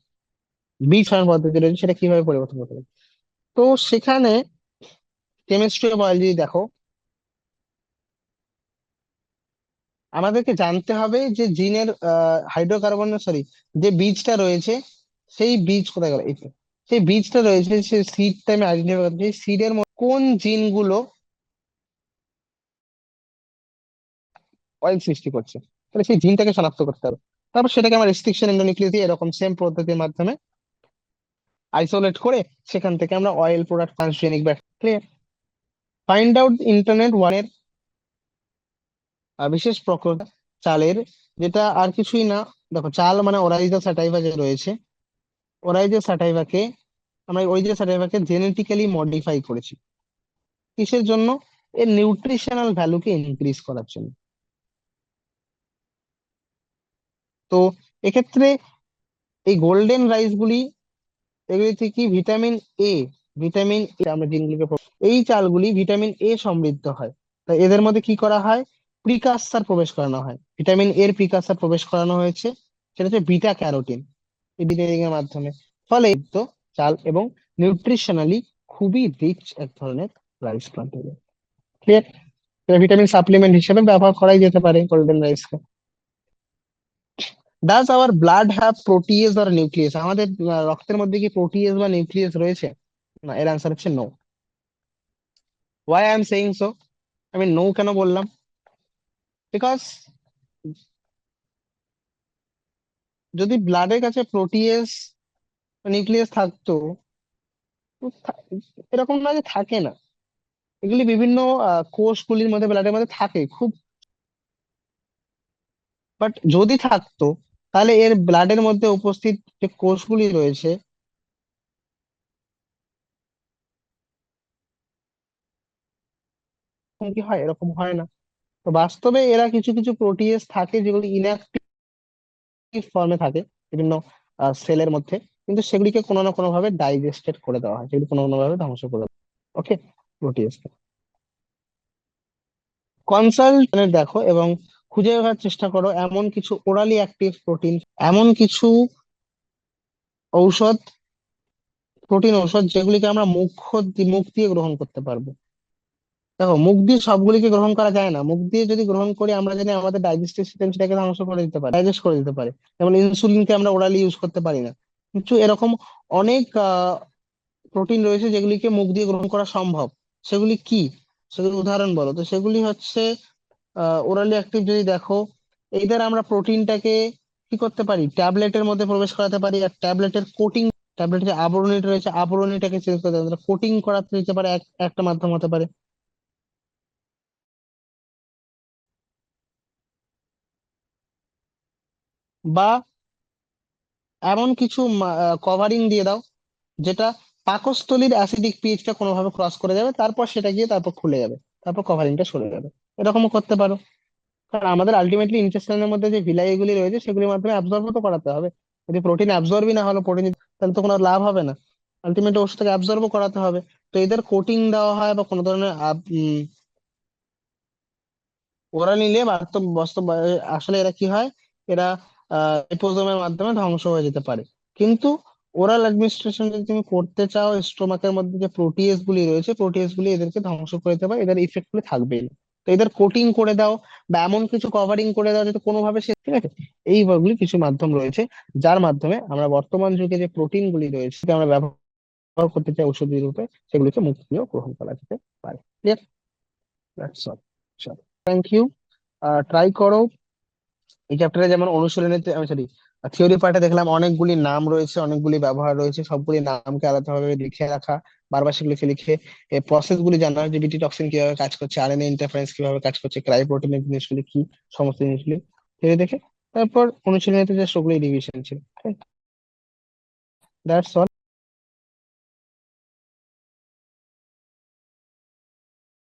বীজ শোধন পদ্ধতি রয়েছে সেটা কিভাবে পরিবর্তন করতে পারি। তো সেখানে কেমিস্ট্রি অফ অয়েল যদি দেখো, আমাদেরকে জানতে হবে যে জিনের হাইড্রোকার্বন সরি যে বীজটা রয়েছে সেই বীজ কোথায় গেল, এই তো। সেই বীজটা রয়েছে সেই সিডটা আমি আইডেন্টিফাই করতে চাই, সিডের কোন জিনগুলো অয়েল সৃষ্টি করছে, তাহলে সেই জিনটাকে শনাক্ত করতে হবে। তারপর সেটাকে আমার রেস্ট্রিকশন এন্ডোনিউক্লিয়াস দিয়ে এরকম সেম পদ্ধতির মাধ্যমে আইসোলেট করে সেখান থেকে আমরা oil product transgenic bacteria find out internet ওয়ানের বিশেষ প্রক্রিয়া চালের, যেটা আর কিছুই না। দেখো চাল মানে ওরাইজা স্যাটাইভা যে রয়েছে, ওরাইজা স্যাটাইভাকে আমরা ওই যে স্যাটাইভাকে জেনেটিক্যালি মডিফাই করেছি কিসের জন্য, এর নিউট্রিশনাল ভ্যালুকে ইনক্রিজ করার জন্য। তো এক্ষেত্রে এই গোল্ডেন রাইস গুলি, এগুলি থেকে ভিটামিন এ, ভিটামিন এ আমরা জিনগুলিকে এই চালগুলি ভিটামিন এ সমৃদ্ধ হয়। তাই এদের মধ্যে কি করা হয়, প্রিকাসর প্রবেশ করানো হয়, ভিটামিন এর প্রিকাসর প্রবেশ করানো হয়েছে, সেটা হচ্ছে বিটা ক্যারোটিন। এই বিটামিন এর মাধ্যমে ফলে তো চাল এবং নিউট্রিশনালি খুবই রিচ এক ধরনের rice plant. Clear? Vitamin supplement হিসেবে ব্যবহার করাই যেতে পারে গোল্ডেন রাইসকে। Does our blood have protease or nuclease, আমাদের রক্তের মধ্যে কি প্রোটিয়েজ বা নিউক্লিয়াস রয়েছে? না, এর আনসার হচ্ছে no. Why I am saying so, আমি নো কেন বললাম, বিকজ যদি ব্লাডের কাছে প্রোটিয়েস নিউক্লিয়াস থাকতো, তো এরকম না যে থাকে না, এগুলি বিভিন্ন কোষগুলির মধ্যে ব্লাডের মধ্যে থাকে খুব, বাট যদি থাকতো তাহলে এর ব্লাডের মধ্যে উপস্থিত যে কোষগুলি রয়েছে এরকম কি হয়? এরকম হয় না। তো বাস্তবে এরা কিছু কিছু প্রোটিয়েস থাকে যেগুলি ইনঅ্যাক্টিভ ফর্মে থাকে বিভিন্ন সেলের মধ্যে, কিন্তু সেগুলিকে কোনো না কোনো ভাবে ডাইজেস্টেড করে দেওয়া হয়, সেগুলি কোনো কোনো ভাবে ধ্বংস করে দেওয়া হয়। ওকে, প্রোটিয়েস কনসাল্ট দেখো এবং খুঁজে বের করার চেষ্টা করো এমন কিছু ওরালি অ্যাক্টিভ প্রোটিন, এমন কিছু ঔষধ, প্রোটিন ঔষধ যেগুলিকে আমরা মুখ দিয়ে গ্রহণ করতে পারবো। দেখো মুখ দিয়ে সবগুলিকে গ্রহণ করা যায় না, মুখ দিয়ে যদি গ্রহণ করি আমরা জানি আমাদের ডাইজেস্টিভ সিস্টেম সেটাকে ধ্বংস করে দিতে পারে, ডাইজেস্ট করে দিতে পারে। যেমন ইনসুলিনকে আমরা ওরালি ইউজ করতে পারি না, কিন্তু এরকম অনেক প্রোটিন রয়েছে যেগুলিকে মুখ দিয়ে গ্রহণ করা সম্ভব। সেগুলি কি, সেগুলি উদাহরণ বলো তো। সেগুলি হচ্ছে ওরালি অ্যাক্টিভ যদি দেখো, এইদের আমরা প্রোটিনটাকে কি করতে পারি, ট্যাবলেটের মধ্যে প্রবেশ করাতে পারি, আর ট্যাবলেটের কোটিং, ট্যাবলেটের যে আবরণীটা রয়েছে আবরণীটাকে চেঞ্জ করতে পারি, কোটিং করাতে দিতে পারে, একটা মাধ্যম হতে পারে। বা এমন কিছু কভারিং দিয়ে দাও যেটা পাকস্থলীর অ্যাসিডিক পিএইচটা কোনোভাবে ক্রস করে যাবে, তারপর সেটা গিয়ে তারপর খুলে যাবে, তারপর কভারিংটা সরে যাবে। এরকমও করতে পারো, কারণ আমাদের আলটিমেটলি ইন্টেস্টাইনের মধ্যে যে ভিলাই গুলি রয়েছে সেগুলির মাধ্যমে অ্যাবজর্ব তো করাতে হবে। যদি প্রোটিন অ্যাবজর্বই না হলো প্রোটিন, তাহলে তো কোনো লাভ হবে না। আলটিমেটলি ওষুধটাকে অ্যাবজর্ব করাতে হবে। তো এদের কোটিং দেওয়া হয় বা কোনো ধরনের ওরা নিলে বাস্তব বাস্তব আসলে এরা কি হয়, এরা লিপোজোমের মাধ্যমে ধ্বংস হয়ে যেতে পারে। কিন্তু ওরাল অ্যাডমিনিস্ট্রেশন যদি তুমি করতে চাও, স্টোমাকের মধ্যে যে প্রোটিয়েস গুলি রয়েছে প্রোটিয়েস গুলি এদেরকে ধ্বংস করে দিতে পারে, এদের ইফেক্ট গুলি থাকবেই না। তো এদের কোটিং করে দাও বা এমন কিছু কভারিং করে দাও যাতে কোনোভাবে সে, ঠিক আছে, এইগুলি কিছু মাধ্যম রয়েছে যার মাধ্যমে আমরা বর্তমান যুগে যে প্রোটিন গুলি রয়েছে সেটা আমরা ব্যবহার করতে চাই ঔষধি রূপে, সেগুলিকে মুক্ত দিয়েও গ্রহণ করা যেতে পারে। Clear? That's all. Thank you. Try করো। এই চ্যাপ্টারে যেমন অনুশীলনীতে, আমি সরি, থিওরি পার্টে দেখলাম অনেকগুলি নাম রয়েছে, অনেকগুলি ব্যবহার রয়েছে, সবগুলি নামকে আলাদাভাবে লিখে রাখা, বারবার সেগুলিকে লিখে প্রসেস গুলি জানা, যে বিটি টক্সিন কিভাবে কাজ করছে, আরএনএ ইন্টারফারেন্স কিভাবে কাজ করছে, ক্রাইপ্রোটিনের জিনিসগুলি কি, সমস্ত জিনিসগুলি ভেবে দেখে তারপর অনুশীলনীতে যে সবগুলি রিভিশন ছিল। That's all.